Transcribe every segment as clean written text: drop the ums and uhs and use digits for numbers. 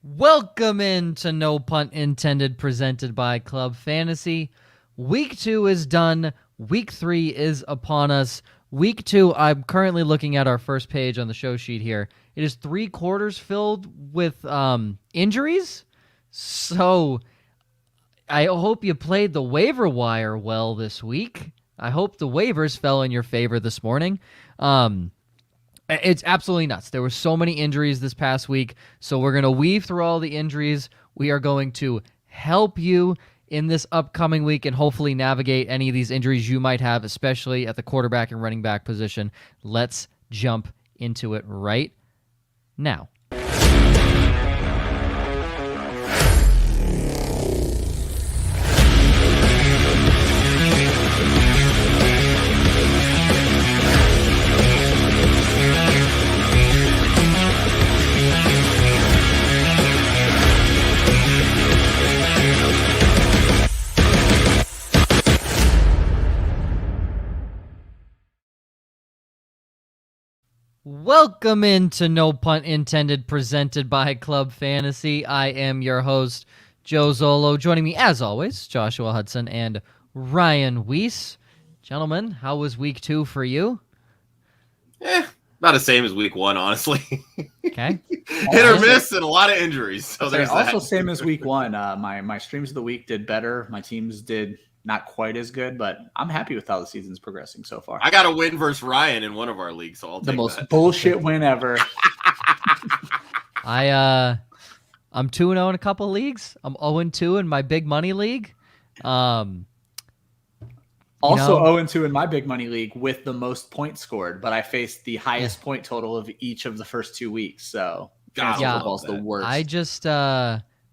Welcome into No Punt Intended, presented by Club Fantasy. Week 2 is done. Week 3 is upon us. Week 2, I'm currently looking at our first page on the show sheet here. It is 3 quarters filled with injuries. So I hope you played the waiver wire well this week. I hope the waivers fell in your favor this morning. It's absolutely nuts. There were so many injuries this past week, so we're going to weave through all the injuries. We are going to help you in this upcoming week and hopefully navigate any of these injuries you might have, especially at the quarterback and running back position. Let's jump into it right now. Welcome into No Punt Intended, presented by Club Fantasy. I am your host, Joe Zollo. Joining me, as always, Joshua Hudson and Ryan Weisse. Gentlemen, how was week 2 for you? Not the same as week 1, honestly. Okay. Hit or miss and a lot of injuries. So there's also that. Same as week 1. My streams of the week did better. My teams did not quite as good, but I'm happy with how the season's progressing so far. I got a win versus Ryan in one of our leagues, so I'll take the most that. bullshit win ever. I'm 2-0 in a couple leagues. I'm 0-2 in my big money league. Also 0-2 in my big money league with the most points scored, but I faced the highest point total of each of the first 2 weeks. So football's the worst. I just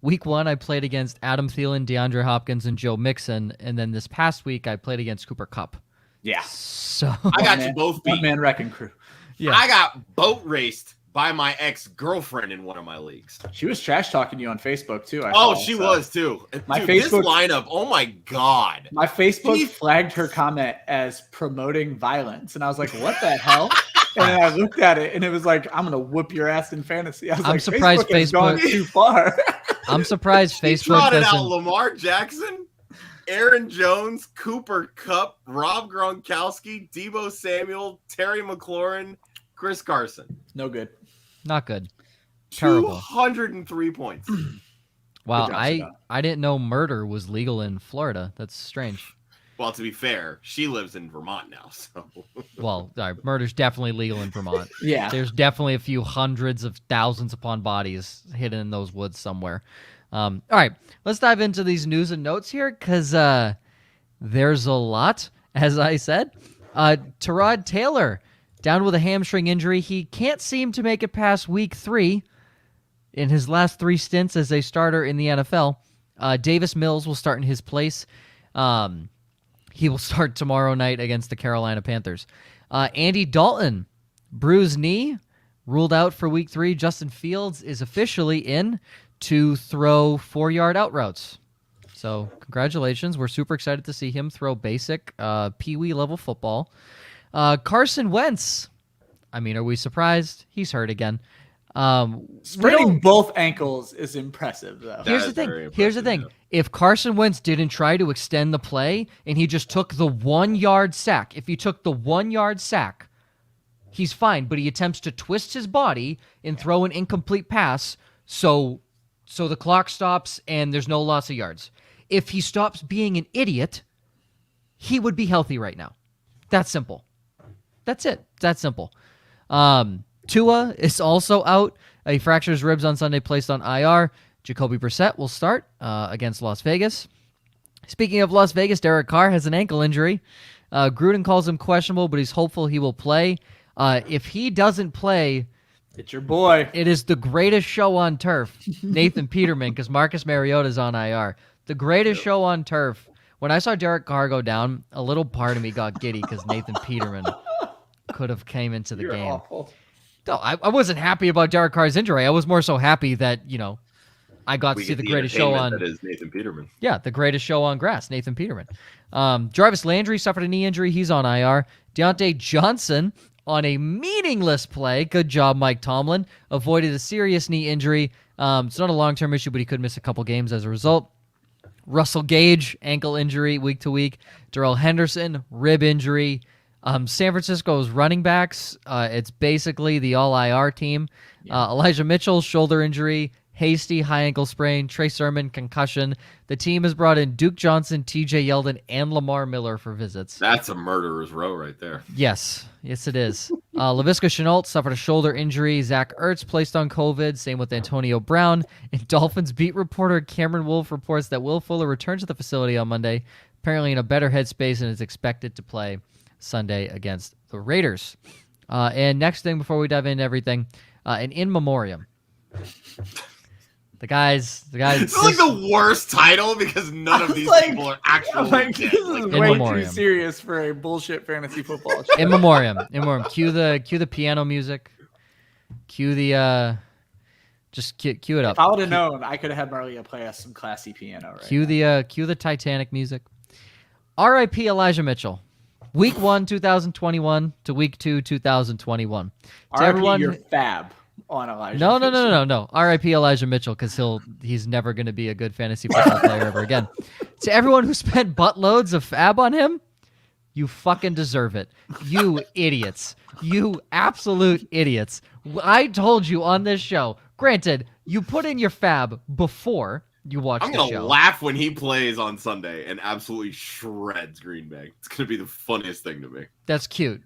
week 1 I played against Adam Thielen, DeAndre Hopkins, and Joe Mixon, and then this past week I played against Cooper Kupp. Yeah. So I got you both beat. One-man wrecking crew. Yeah. I got boat raced by my ex-girlfriend in one of my leagues. She was trash talking you on Facebook too. She was too. My Dude, Facebook this lineup, oh my God. My Facebook flagged her comment as promoting violence, and I was like, "What the hell?" And then I looked at it, and it was like, "I'm gonna whoop your ass in fantasy." I was I'm surprised has gone too far. I'm surprised She Facebook trotted doesn't. out Lamar Jackson, Aaron Jones, Cooper Kupp, Rob Gronkowski, Deebo Samuel, Terry McLaurin, Chris Carson. No good. Not good. Terrible. 203 points. Wow, Good job, I didn't know murder was legal in Florida. That's strange. Well, to be fair, she lives in Vermont now, so. Well, murder's definitely legal in Vermont. Yeah. There's definitely a few hundreds of thousands upon bodies hidden in those woods somewhere. All right, let's dive into these news and notes here because there's a lot, as I said. Tyrod Taylor, down with a hamstring injury. He can't seem to make it past week 3 in his last 3 stints as a starter in the NFL. Davis Mills will start in his place. He will start tomorrow night against the Carolina Panthers. Andy Dalton, bruised knee, ruled out for week 3. Justin Fields is officially in to throw 4-yard out routes. So congratulations. We're super excited to see him throw basic Pee-wee level football. Carson Wentz. I mean, are we surprised? He's hurt again. Spraining both ankles is impressive, though. Here's the thing. Yeah. If Carson Wentz didn't try to extend the play and he just took the 1-yard sack, if he took the 1-yard sack, he's fine. But he attempts to twist his body and throw an incomplete pass, so the clock stops and there's no loss of yards. If he stops being an idiot, he would be healthy right now. That's simple. That's it. That's simple. Tua is also out. He fractured his ribs on Sunday, placed on IR. Jacoby Brissett will start against Las Vegas. Speaking of Las Vegas, Derek Carr has an ankle injury. Gruden calls him questionable, but he's hopeful he will play. If he doesn't play, It's your boy. it is the greatest show on turf, Nathan Peterman, because Marcus Mariota's on IR. The greatest show on turf. When I saw Derek Carr go down, a little part of me got giddy because Nathan Peterman could have came into the You're game. awful. No, I wasn't happy about Derek Carr's injury. I was more so happy that, I got to see the greatest show on. That is Nathan Peterman. Yeah, the greatest show on grass, Nathan Peterman. Jarvis Landry suffered a knee injury. He's on IR. Deontay Johnson on a meaningless play. Good job, Mike Tomlin. Avoided a serious knee injury. It's not a long-term issue, but he could miss a couple games as a result. Russell Gage, ankle injury week to week. Darrell Henderson, rib injury. San Francisco's running backs, it's basically the all-IR team. Elijah Mitchell, shoulder injury. Hasty, high ankle sprain. Trey Sermon, concussion. The team has brought in Duke Johnson, TJ Yeldon, and Lamar Miller for visits. That's a murderer's row right there. Yes, it is. Laviska Shenault suffered a shoulder injury. Zach Ertz placed on COVID. Same with Antonio Brown. And Dolphins beat reporter Cameron Wolfe reports that Will Fuller returned to the facility on Monday, apparently in a better headspace, and is expected to play Sunday against the Raiders. And next thing before we dive into everything, an in memoriam. The guys. It's like the worst title because none of these people are actually dead. This is way too serious for a bullshit fantasy football show. In memoriam. Cue the piano music. Cue the just cue it up. If I would have known, I could have had Marlia play us some classy piano. Right. Cue the Titanic music. R.I.P. Elijah Mitchell. Week 1, 2021 to Week 2, 2021. R.I.P. your fab. On Elijah. No. R.I.P. Elijah Mitchell, because he's never going to be a good fantasy football player ever again. To everyone who spent buttloads of fab on him, you fucking deserve it. You idiots. You absolute idiots. I told you on this show. Granted, you put in your fab before you watch the show. I'm going to laugh when he plays on Sunday and absolutely shreds Green Bay. It's going to be the funniest thing to me. That's cute.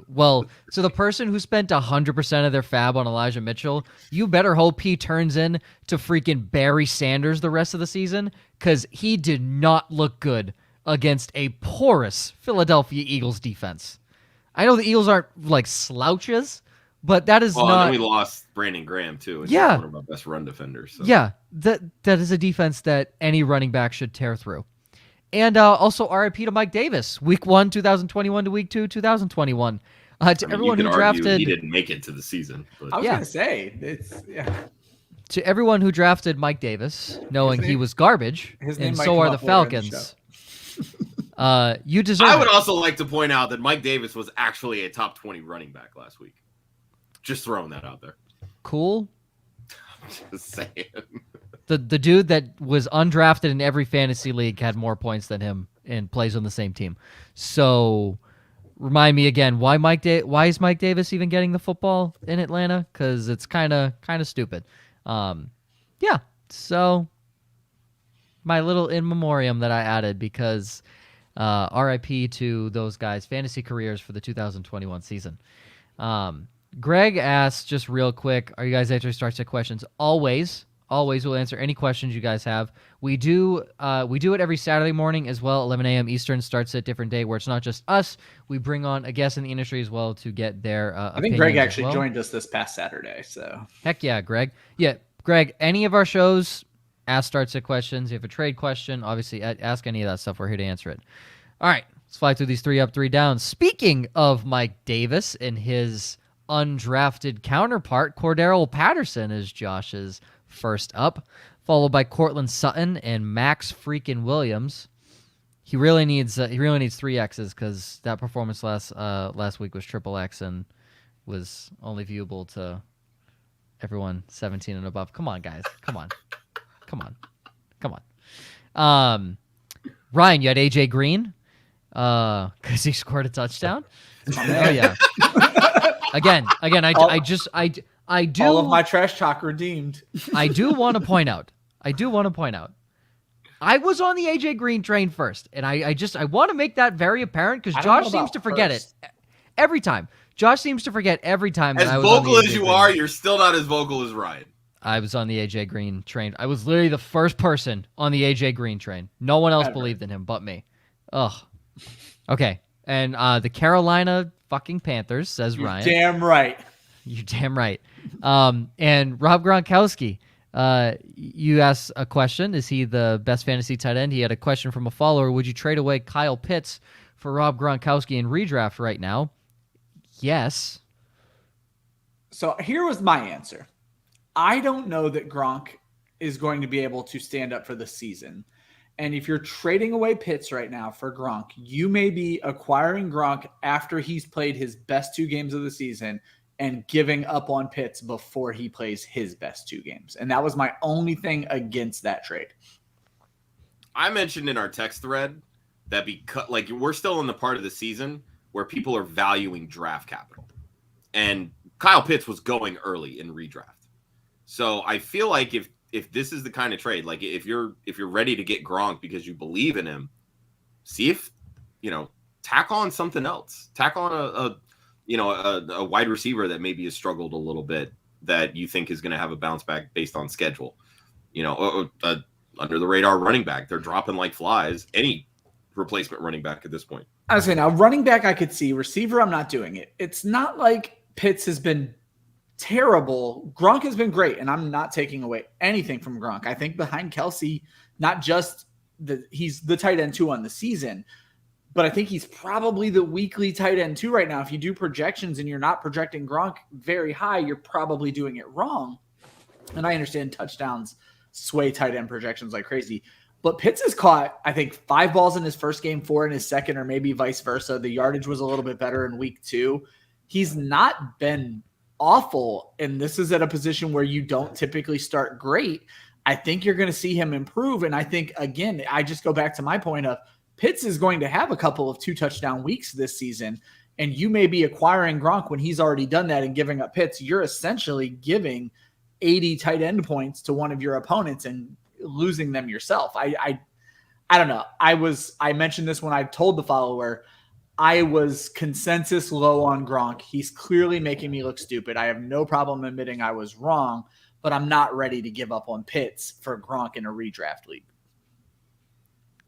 Well, so the person who spent 100% of their fab on Elijah Mitchell, you better hope he turns in to freaking Barry Sanders the rest of the season, because he did not look good against a porous Philadelphia Eagles defense. I know the Eagles aren't like slouches, but that is not. And then we lost Brandon Graham too. And he's one of our best run defenders. So. Yeah, that is a defense that any running back should tear through. And also RIP to Mike Davis, Week 1, 2021 to Week 2, 2021. Everyone who drafted, he didn't make it to the season. But. I was gonna say To everyone who drafted Mike Davis, knowing he was garbage, and so are the Falcons. You deserve. I would also like to point out that Mike Davis was actually a top 20 running back last week. Just throwing that out there. Cool. Just saying. The dude that was undrafted in every fantasy league had more points than him and plays on the same team. So, remind me again, why is Mike Davis even getting the football in Atlanta? Because it's kind of stupid. Yeah. So, my little in memoriam that I added because RIP to those guys' fantasy careers for the 2021 season. Greg asks, just real quick, are you guys answering Start Set questions? Always we'll answer any questions you guys have. We do it every Saturday morning as well, 11 a.m. Eastern, starts at different day where it's not just us. We bring on a guest in the industry as well to get their I think Greg actually joined us this past Saturday. So heck yeah, Greg. Yeah, Greg, any of our shows, ask Start Set questions. If you have a trade question, obviously ask any of that stuff. We're here to answer it. All right, let's fly through these 3 up, 3 down. Speaking of Mike Davis and his undrafted counterpart, Cordero Patterson is Josh's first up, followed by Cortland Sutton and Max freaking Williams. He really needs 3 X's because that performance last week was triple X and was only viewable to everyone 17 and above. Come on, guys. Come on. Ryan, you had AJ Green because he scored a touchdown. Oh yeah. Again, I do. All of my trash talk redeemed. I do want to point out. I was on the AJ Green train first, and I want to make that very apparent because Josh seems to forget it every time. Josh seems to forget every time. As vocal as you are, you're still not as vocal as Ryan. I was on the AJ Green train. I was literally the first person on the AJ Green train. No one else believed in him but me. Ugh. Okay. And the Carolina fucking Panthers, says Ryan. Damn right. You're damn right. And Rob Gronkowski, you asked a question. Is he the best fantasy tight end? He had a question from a follower. Would you trade away Kyle Pitts for Rob Gronkowski in redraft right now? Yes. So here was my answer. I don't know that Gronk is going to be able to stand up for the season. And if you're trading away Pitts right now for Gronk, you may be acquiring Gronk after he's played his best 2 games of the season and giving up on Pitts before he plays his best 2 games. And that was my only thing against that trade. I mentioned in our text thread that because we're still in the part of the season where people are valuing draft capital. And Kyle Pitts was going early in redraft. So I feel like if this is the kind of trade, like if you're ready to get Gronk because you believe in him, see if, tack on something else. Tack on a wide receiver that maybe has struggled a little bit that you think is going to have a bounce back based on schedule. Under the radar running back. They're dropping like flies. Any replacement running back at this point. I was saying now running back I could see. Receiver, I'm not doing it. It's not like Pitts has been terrible. Gronk has been great, and I'm not taking away anything from Gronk. I think behind Kelsey, not just he's the tight end 2 on the season, but I think he's probably the weekly tight end 2 right now. If you do projections and you're not projecting Gronk very high, you're probably doing it wrong. And I understand touchdowns sway tight end projections like crazy. But Pitts has caught, I think, 5 balls in his first game, 4 in his second, or maybe vice versa. The yardage was a little bit better in week 2. He's not been awful, and this is at a position where you don't typically start great. I think you're going to see him improve. And I think, again, I just go back to my point of Pitts is going to have a couple of 2-touchdown weeks this season, and you may be acquiring Gronk when he's already done that and giving up Pitts. You're essentially giving 80 tight end points to one of your opponents and losing them yourself. I don't know. I mentioned this when I told the follower, I was consensus low on Gronk. He's clearly making me look stupid. I have no problem admitting I was wrong, but I'm not ready to give up on Pitts for Gronk in a redraft league.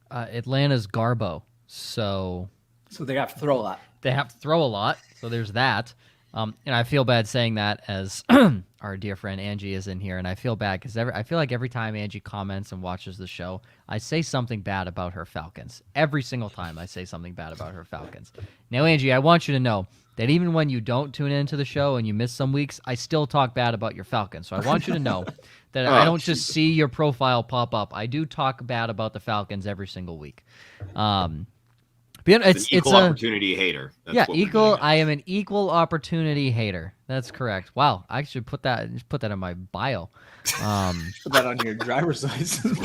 Atlanta's Garbo. So they have to throw a lot. They have to throw a lot. So there's that. And I feel bad saying that as our dear friend Angie is in here, and I feel bad because I feel like every time Angie comments and watches the show, I say something bad about her Falcons. Every single time I say something bad about her Falcons. Now, Angie, I want you to know that even when you don't tune into the show and you miss some weeks, I still talk bad about your Falcons. So I want you to know that I don't just see your profile pop up. I do talk bad about the Falcons every single week. It's an equal opportunity hater. That's equal. I am an equal opportunity hater. That's correct. Wow, I should put that in my bio. Put that on your driver's license.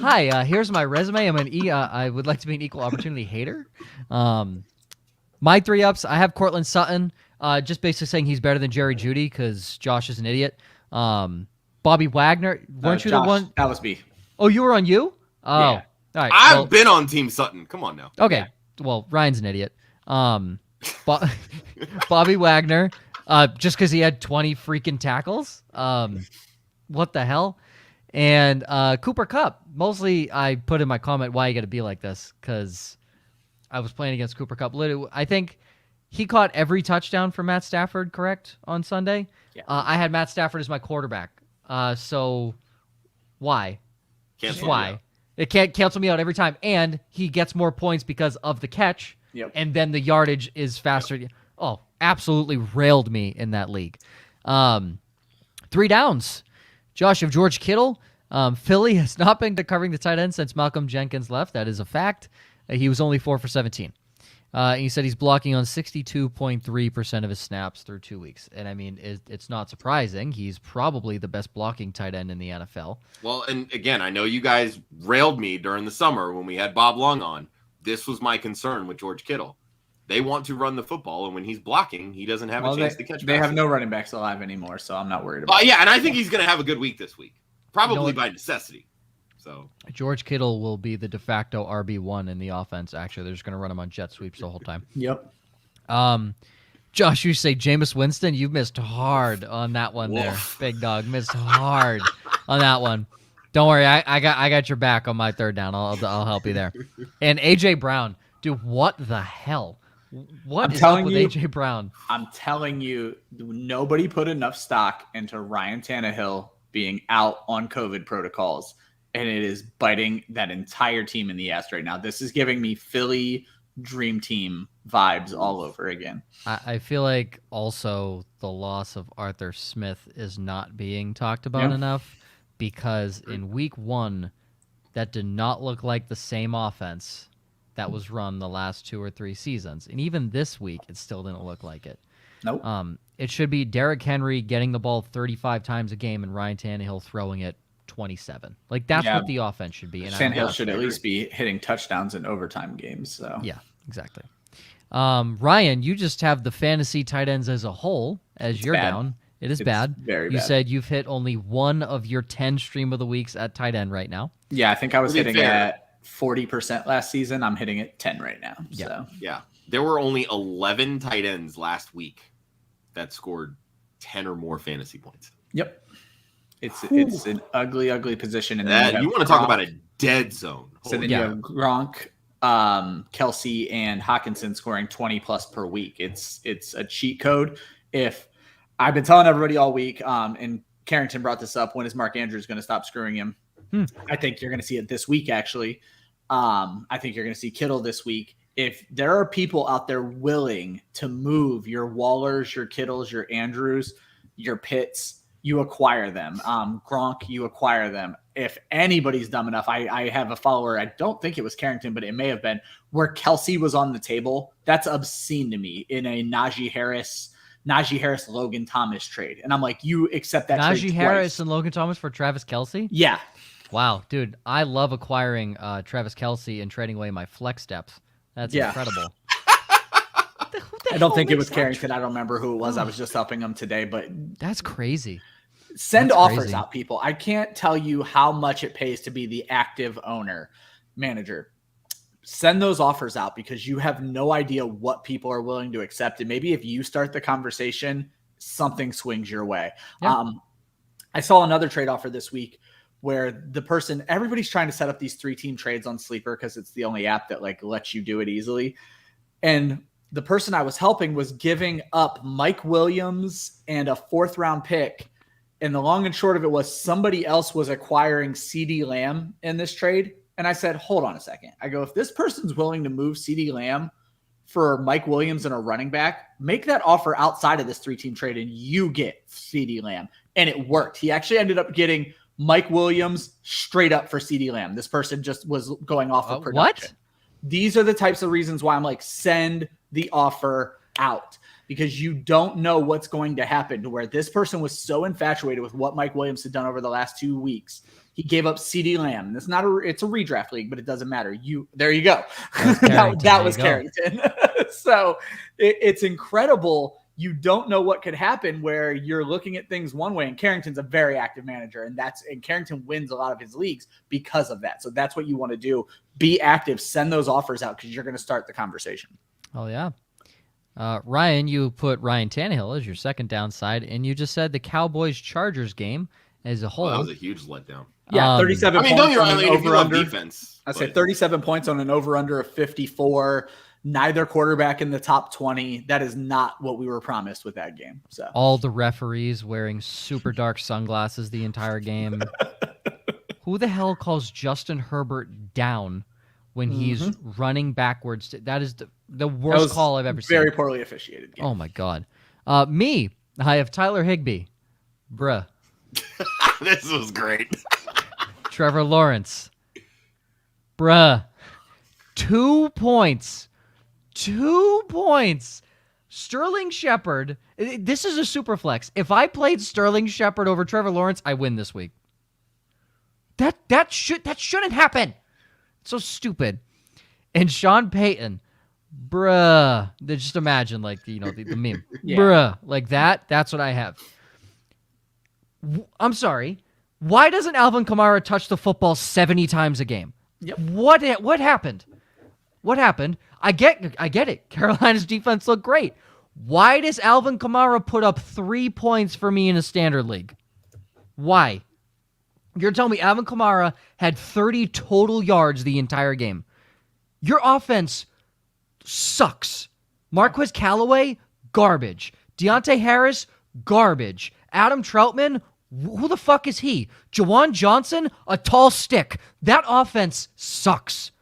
Hi, here's my resume. I would like to be an equal opportunity hater. My 3 ups. I have Cortland Sutton. Just basically saying he's better than Jerry Jeudy because Josh is an idiot. Bobby Wagner. Weren't you Josh, the one? That was me. Oh, you were on you? Oh. Yeah. All right, I've been on Team Sutton. Come on now. Okay. Well, Ryan's an idiot. Bobby Wagner, just because he had 20 freaking tackles. What the hell? And Cooper Kupp. Mostly, I put in my comment why you got to be like this because I was playing against Cooper Kupp. Literally, I think he caught every touchdown for Matt Stafford, correct, on Sunday? Yeah. I had Matt Stafford as my quarterback. So why? Cancel why? It can't cancel me out every time. And he gets more points because of the catch. Yep. And then the yardage is faster. Yep. Oh, absolutely railed me in that league. 3 downs. Josh, of George Kittle. Philly has not been covering the tight end since Malcolm Jenkins left. That is a fact. He was only 4 for 17. He said he's blocking on 62.3% of his snaps through 2 weeks. And, I mean, it's not surprising. He's probably the best blocking tight end in the NFL. Well, and again, I know you guys railed me during the summer when we had Bob Long on. This was my concern with George Kittle. They want to run the football, and when he's blocking, he doesn't have a chance to catch. They have no running backs alive anymore, so I'm not worried about it. Yeah, and I think he's going to have a good week this week, probably by necessity. So George Kittle will be the de facto RB1 in the offense. Actually, they're just going to run him on jet sweeps the whole time. Yep. Josh, you say Jameis Winston. You missed hard on that one. Woof. There, big dog. Missed hard on that one. Don't worry, I got your back on my 3rd down. I'll help you there. And AJ Brown, dude, what the hell? What is up with AJ Brown? I'm telling you, nobody put enough stock into Ryan Tannehill being out on COVID protocols. And it is biting that entire team in the ass right now. This is giving me Philly Dream Team vibes all over again. I feel like also the loss of Arthur Smith is not being talked about enough because in week 1, that did not look like the same offense that was run the last 2 or 3 seasons. And even this week, it still didn't look like it. Nope. It should be Derrick Henry getting the ball 35 times a game and Ryan Tannehill throwing it 27. Like, that's what the offense should be. And Tannehill should at least be hitting touchdowns in overtime games. So yeah, exactly. Ryan, you just have the fantasy tight ends as a whole as you're down. It's bad. Very bad. You said you've hit only one of your 10 stream of the weeks at tight end right now. Yeah, I think I was hitting at 40% last season. I'm hitting at 10 right now. Yeah. So yeah, there were only 11 tight ends last week that scored 10 or more fantasy points. Yep. It's an ugly position. And then you want to talk about a dead zone. So then you have Gronk, Kelsey, and Hawkinson scoring 20 plus per week. It's a cheat code. If I've been telling everybody all week, and Carrington brought this up, when is Mark Andrews going to stop screwing him? I think you're going to see it this week, actually. I think you're going to see Kittle this week. If there are people out there willing to move your Wallers, your Kittles, your Andrews, your Pitts, you acquire them. Gronk, you acquire them. If anybody's dumb enough, I have a follower, I don't think it was Carrington, but it may have been, where Kelsey was on the table. That's obscene to me in a Najee Harris, Logan Thomas trade. And I'm like, you accept that trade Najee Harris and Logan Thomas for Travis Kelce? Yeah. Wow, dude, I love acquiring Travis Kelce and trading away my flex steps. That's incredible. I don't think it was Carrington. I don't remember who it was. I was just helping him today, but that's crazy. Send offers out, people. I can't tell you how much it pays to be the active manager. Send those offers out because you have no idea what people are willing to accept. And maybe if you start the conversation, something swings your way. Yeah. I saw another trade offer this week where everybody's trying to set up these 3-team trades on Sleeper because it's the only app that like lets you do it easily. And the person I was helping was giving up Mike Williams and a 4th-round pick. And the long and short of it was somebody else was acquiring CeeDee Lamb in this trade. And I said, hold on a second. I go, if this person's willing to move CeeDee Lamb for Mike Williams and a running back, make that offer outside of this 3-team trade and you get CeeDee Lamb. And it worked. He actually ended up getting Mike Williams straight up for CeeDee Lamb. This person just was going off of production. What? These are the types of reasons why I'm like, send the offer out, because you don't know what's going to happen, to where this person was so infatuated with what Mike Williams had done over the last 2 weeks. He gave up CeeDee Lamb. It's a redraft league, but it doesn't matter. There you go. That was Carrington. So it's incredible. You don't know what could happen where you're looking at things one way, and Carrington's a very active manager, and Carrington wins a lot of his leagues because of that. So that's what you want to do. Be active, send those offers out, because you're going to start the conversation. Oh yeah. Ryan, you put Ryan Tannehill as your second downside, and you just said the Cowboys-Chargers game as a whole. That was a huge letdown. Yeah, 37 points on an over-under. Defense, I say 37 points on an over-under of 54. Neither quarterback in the top 20. That is not what we were promised with that game. So all the referees wearing super dark sunglasses the entire game. Who the hell calls Justin Herbert down when he's running backwards? That is the worst call I've ever seen. Very poorly officiated game. Oh my God. Me, I have Tyler Higbee. Bruh. This was great. Trevor Lawrence. Bruh. 2 points. 2 points. Sterling Shepard. This is a super flex. If I played Sterling Shepard over Trevor Lawrence, I win this week. That shouldn't happen. It's so stupid. And Sean Payton. Bruh. Just imagine the meme. Yeah. Bruh. Like that. That's what I have. I'm sorry. Why doesn't Alvin Kamara touch the football 70 times a game? Yep. What happened? What happened? I get it. Carolina's defense looked great. Why does Alvin Kamara put up 3 points for me in a standard league? Why? You're telling me Alvin Kamara had 30 total yards the entire game. Your offense sucks. Marquez Callaway, garbage. Deontay Harris, garbage. Adam Troutman, who the fuck is he? Jawan Johnson, a tall stick. That offense sucks.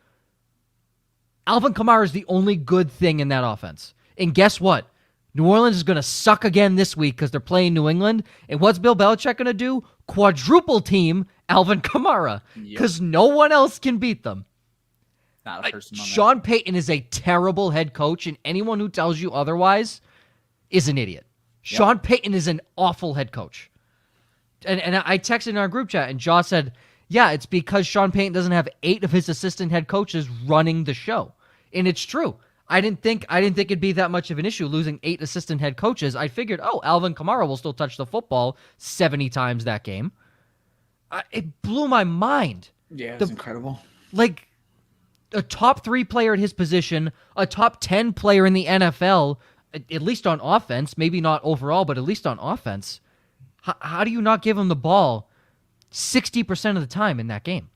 Alvin Kamara is the only good thing in that offense. And guess what? New Orleans is going to suck again this week because they're playing New England. And what's Bill Belichick going to do? Quadruple team Alvin Kamara because no one else can beat them. not a person on that. Sean Payton is a terrible head coach, and anyone who tells you otherwise is an idiot. Yep. Sean Payton is an awful head coach. And I texted in our group chat, and Josh said, yeah, it's because Sean Payton doesn't have 8 of his assistant head coaches running the show. And it's true. I didn't think it'd be that much of an issue losing 8 assistant head coaches. I figured, Alvin Kamara will still touch the football 70 times that game. It blew my mind. Yeah, it's incredible. Like, a top 3 player at his position, a top 10 player in the NFL, at least on offense, maybe not overall, but at least on offense. How do you not give him the ball 60% of the time in that game?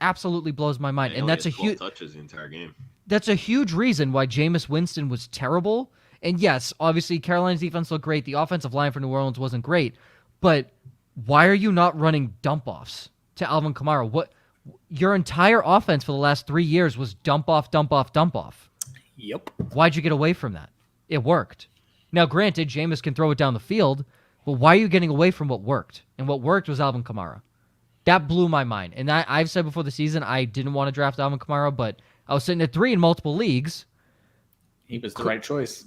Absolutely blows my mind. And that's a huge touches the entire game. That's a huge reason why Jameis Winston was terrible. And yes, obviously Carolina's defense looked great. The offensive line for New Orleans wasn't great. But why are you not running dump-offs to Alvin Kamara? What your entire offense for the last 3 years was dump off, dump off, dump off. Yep. Why'd you get away from that? It worked. Now, granted, Jameis can throw it down the field, but why are you getting away from what worked? And what worked was Alvin Kamara. That blew my mind. And I've said before the season I didn't want to draft Alvin Kamara, but I was sitting at 3 in multiple leagues. He was the right choice.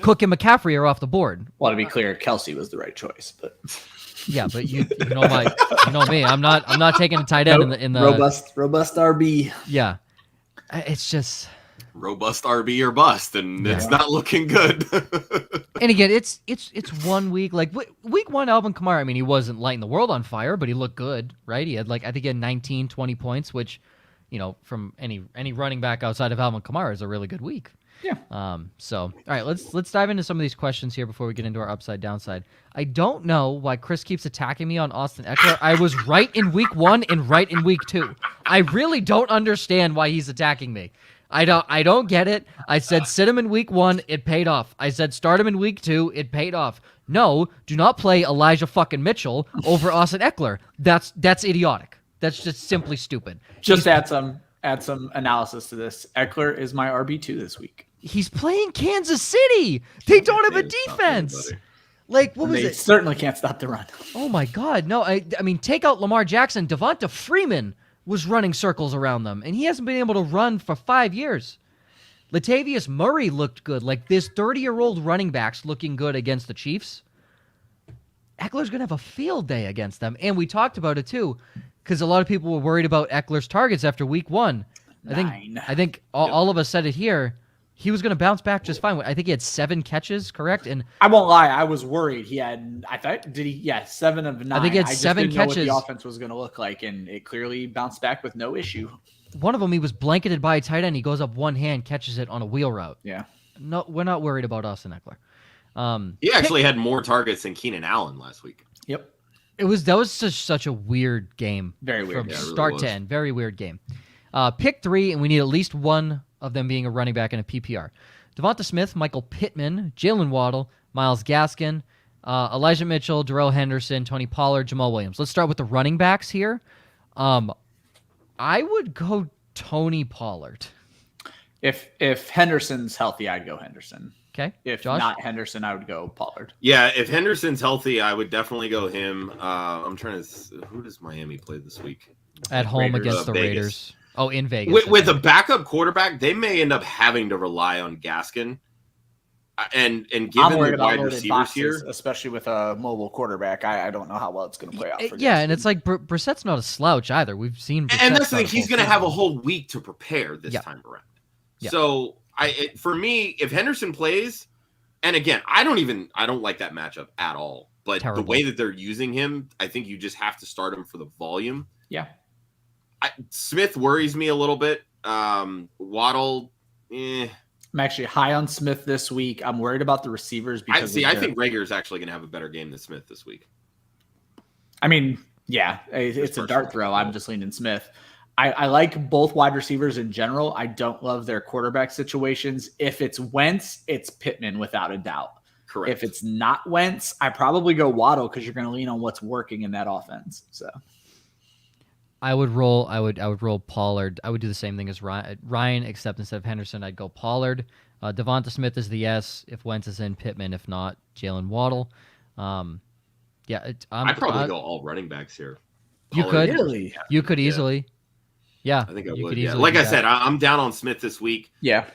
Cook and McCaffrey are off the board. Well, to be clear, Kelsey was the right choice, but yeah, but you know me. I'm not taking a tight end in the robust RB. Yeah, it's just robust RB or bust, and it's not looking good. And again, it's 1 week. Like week 1, Alvin Kamara. I mean, he wasn't lighting the world on fire, but he looked good, right? He had I think he had 19, 20 points, which, from any running back outside of Alvin Kamara is a really good week. Yeah. So all right, let's dive into some of these questions here before we get into our upside downside. I don't know why Chris keeps attacking me on Austin Eckler. I was right in week 1 and right in week 2. I really don't understand why he's attacking me. I don't get it. I said sit him in week 1, it paid off. I said start him in week 2, it paid off. No, do not play Elijah fucking Mitchell over Austin Eckler. That's idiotic. That's just simply stupid. Just add some analysis to this. Eckler is my RB2 this week. He's playing Kansas City. They don't have a defense. Like, what was it? They certainly can't stop the run. Oh my God. No, I mean, take out Lamar Jackson. Devonta Freeman was running circles around them, and he hasn't been able to run for 5 years. Latavius Murray looked good. Like, this 30-year-old running back's looking good against the Chiefs. Eckler's going to have a field day against them. And we talked about it, too, because a lot of people were worried about Eckler's targets after week 1. I think all of us said it here. He was going to bounce back just fine. I think he had 7 catches, correct? And I won't lie, I was worried. He had, 7 of 9. I think he had 7 catches. Know what the offense was going to look like, and it clearly bounced back with no issue. One of them, he was blanketed by a tight end. He goes up one hand, catches it on a wheel route. Yeah. No, we're not worried about Austin Eckler. He actually had more targets than Keenan Allen last week. Yep. That was such a weird game. Very weird. From start to end. Very weird game. Pick 3, and we need at least one of them being a running back in a PPR. Devonta Smith, Michael Pittman, Jalen Waddle, Myles Gaskin, Elijah Mitchell, Darrell Henderson, Tony Pollard, Jamal Williams. Let's start with the running backs here. I would go Tony Pollard. If Henderson's healthy, I'd go Henderson. Okay. If Josh? not Henderson, I would go Pollard. Yeah, if Henderson's healthy, I would definitely go him. I'm trying to. Who does Miami play this week? At home Raiders. against the Vegas. Raiders. Oh, in Vegas. With a backup quarterback, they may end up having to rely on Gaskin. And given the wide receivers here, especially with a mobile quarterback, I don't know how well it's going to play out for yeah, Gaskin. and it's like Brissett's not a slouch either. We've seen Brissett and that's the thing. start He's going to have a whole week to prepare this time around. Yeah. So for me, if Henderson plays, and again, I don't like that matchup at all. But Terrible. The way that they're using him, I think you just have to start him for the volume. Yeah. Smith worries me a little bit. Waddle, I'm actually high on Smith this week. I'm worried about the receivers because I think Rager's actually going to have a better game than Smith this week. I mean, yeah, it's a dart throw. I'm just leaning Smith. I like both wide receivers in general. I don't love their quarterback situations. If it's Wentz, it's Pittman without a doubt. Correct. If it's not Wentz, I probably go Waddle because you're going to lean on what's working in that offense. So I would roll Pollard. I would do the same thing as Ryan, except instead of Henderson, I'd go Pollard. Devonta Smith is the yes. If Wentz is in, Pittman. If not, Jalen Waddle. I'd probably go all running backs here. You Pollard, could. Really? You could easily. Yeah, I think I you would. could Yeah. easily Like do I that. said, I'm down on Smith this week. Yeah.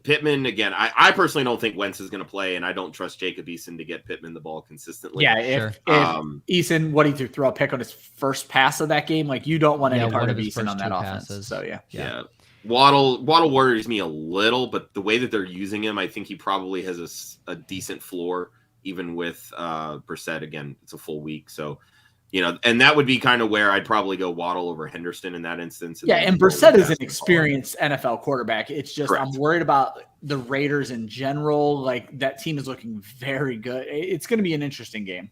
Pittman again. I personally don't think Wentz is going to play, and I don't trust Jacob Eason to get Pittman the ball consistently. Yeah, Sure. if Eason, what he threw a pick on his first pass of that game, like you don't want any Yeah, part one of of his Eason first on that two offense. passes. So Yeah. Waddle worries me a little, but the way that they're using him, I think he probably has a decent floor, even with Brissett. Again, it's a full week, so and that would be kind of where I'd probably go Waddle over Henderson in that instance. And Brissett is an experienced NFL quarterback. It's just Correct. I'm worried about the Raiders in general. Like that team is looking very good. It's going to be an interesting game.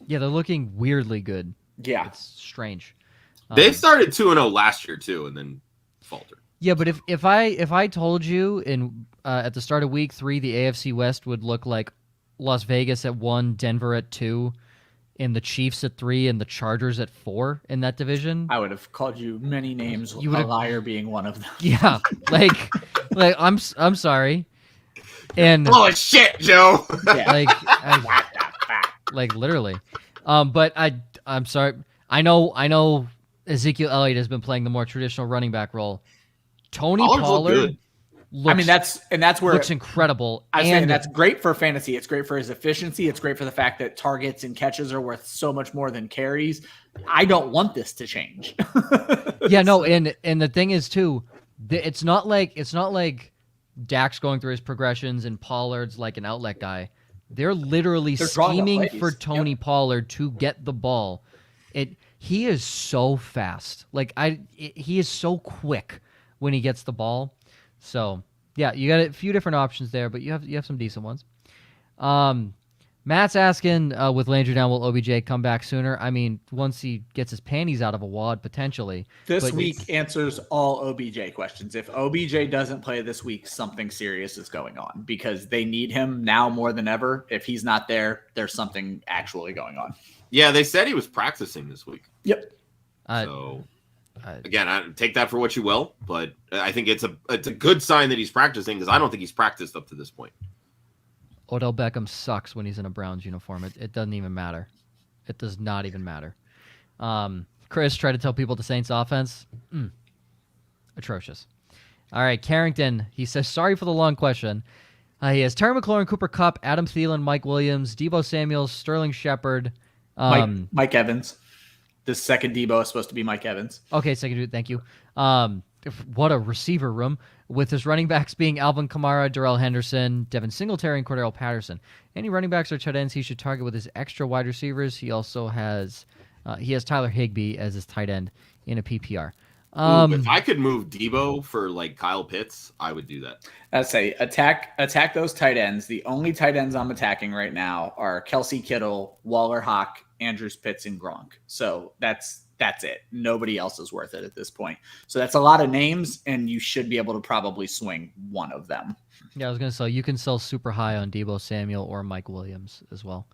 Yeah, they're looking weirdly good. Yeah, It's strange. They started 2-0 last year too, and then faltered. Yeah, but if I told you in at the start of week 3 the AFC West would look like Las Vegas at 1, Denver at 2, and the Chiefs at 3, and the Chargers at 4 in that division, I would have called you many names. You would've- Hilaire being one of them. yeah, like I'm sorry, and Oh shit, Joe! Yeah. like literally, but I'm sorry. I know Ezekiel Elliott has been playing the more traditional running back role. Tony Pollard's look Pollard good. that's where looks incredible. I was saying And that's great for fantasy. It's great for his efficiency. It's great for the fact that targets and catches are worth so much more than carries. I don't want this to change. yeah, no, and the thing is too, it's not like Dak's going through his progressions and Pollard's like an outlet guy. They're literally They're drawing up scheming plays. for Tony Pollard to get the ball. He is so fast. He is so quick when he gets the ball. So yeah, you got a few different options there, but you have some decent ones. Matt's asking, with Landry down, will OBJ come back sooner? I mean, once he gets his panties out of a wad, potentially. This But week answers all OBJ questions. If OBJ doesn't play this week, something serious is going on because they need him now more than ever. If he's not there, there's something actually going on. Yeah, they said he was practicing this week. Yep. So again, I take that for what you will, but I think it's a good sign that he's practicing because I don't think he's practiced up to this point. Odell Beckham sucks when he's in a Browns uniform. It doesn't even matter. It does not even matter. Chris tried to tell people the Saints offense. Atrocious. All right, Carrington, he says, sorry for the long question. He has Terry McLaurin, Cooper Kupp, Adam Thielen, Mike Williams, Deebo Samuel, Sterling Shepard. Mike Evans. This second Deebo is supposed to be Mike Evans. Okay, second dude, thank you. What a receiver room with his running backs being Alvin Kamara, Darrell Henderson, Devin Singletary, and Cordell Patterson. Any running backs or tight ends he should target with his extra wide receivers. He also has Tyler Higbee as his tight end in a PPR. If I could move Deebo for like Kyle Pitts, I would do that. I'd say attack those tight ends. The only tight ends I'm attacking right now are Kelsey Kittle, Waller Hawk, Andrews Pitts, and Gronk. So that's it. Nobody else is worth it at this point. So that's a lot of names, and you should be able to probably swing one of them. Yeah, I was going to say, you can sell super high on Deebo Samuel or Mike Williams as well.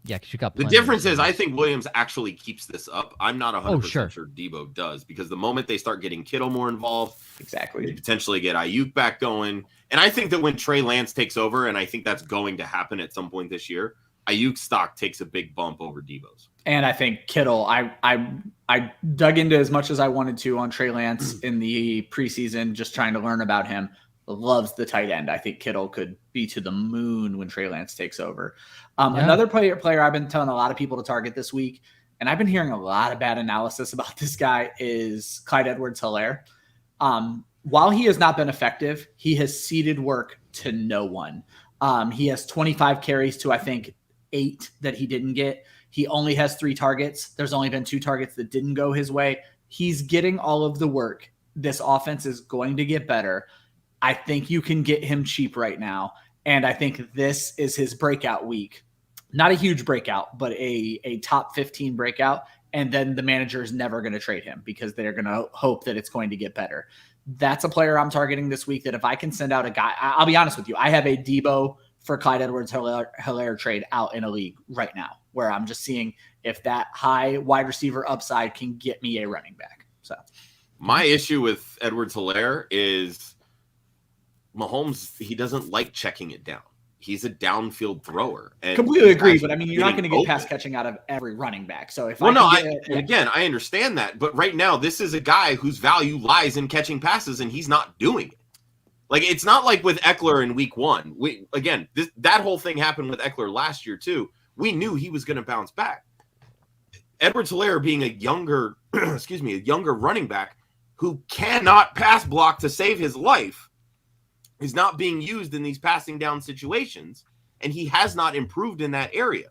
Yeah, because you got The plenty difference of is I think Williams actually keeps this up. I'm not 100% sure. sure Deebo does because the moment they start getting Kittle more involved, Exactly. they potentially get Ayuk back going. And I think that when Trey Lance takes over, and I think that's going to happen at some point this year, Ayuk's stock takes a big bump over Deebo's. And I think Kittle, I dug into as much as I wanted to on Trey Lance in the preseason, just trying to learn about him. Loves the tight end. I think Kittle could be to the moon when Trey Lance takes over. Another player I've been telling a lot of people to target this week, and I've been hearing a lot of bad analysis about this guy, is Clyde Edwards-Hilaire. While he has not been effective, he has ceded work to no one. He has 25 carries to, I think, 8 that he didn't get. He only has 3 targets. There's only been 2 targets that didn't go his way. He's getting all of the work. This offense is going to get better. I think you can get him cheap right now. And I think this is his breakout week. Not a huge breakout, but a top 15 breakout. And then the manager is never going to trade him because they're going to hope that it's going to get better. That's a player I'm targeting this week that if I can send out a guy, I'll be honest with you, I have a Deebo for Clyde Edwards-Hilaire trade out in a league right now where I'm just seeing if that high wide receiver upside can get me a running back. So my issue with Edwards-Hilaire is Mahomes, he doesn't like checking it down. he's a downfield thrower. And completely agree, but I mean, you're not getting going to get open. pass catching out of every running back. So if again, I understand that, but right now this is a guy whose value lies in catching passes, and he's not doing it. Like, it's not like with Eckler in week 1. That whole thing happened with Eckler last year too. We knew he was going to bounce back. Edwards-Helaire being a younger, running back who cannot pass block to save his life is not being used in these passing down situations, and he has not improved in that area.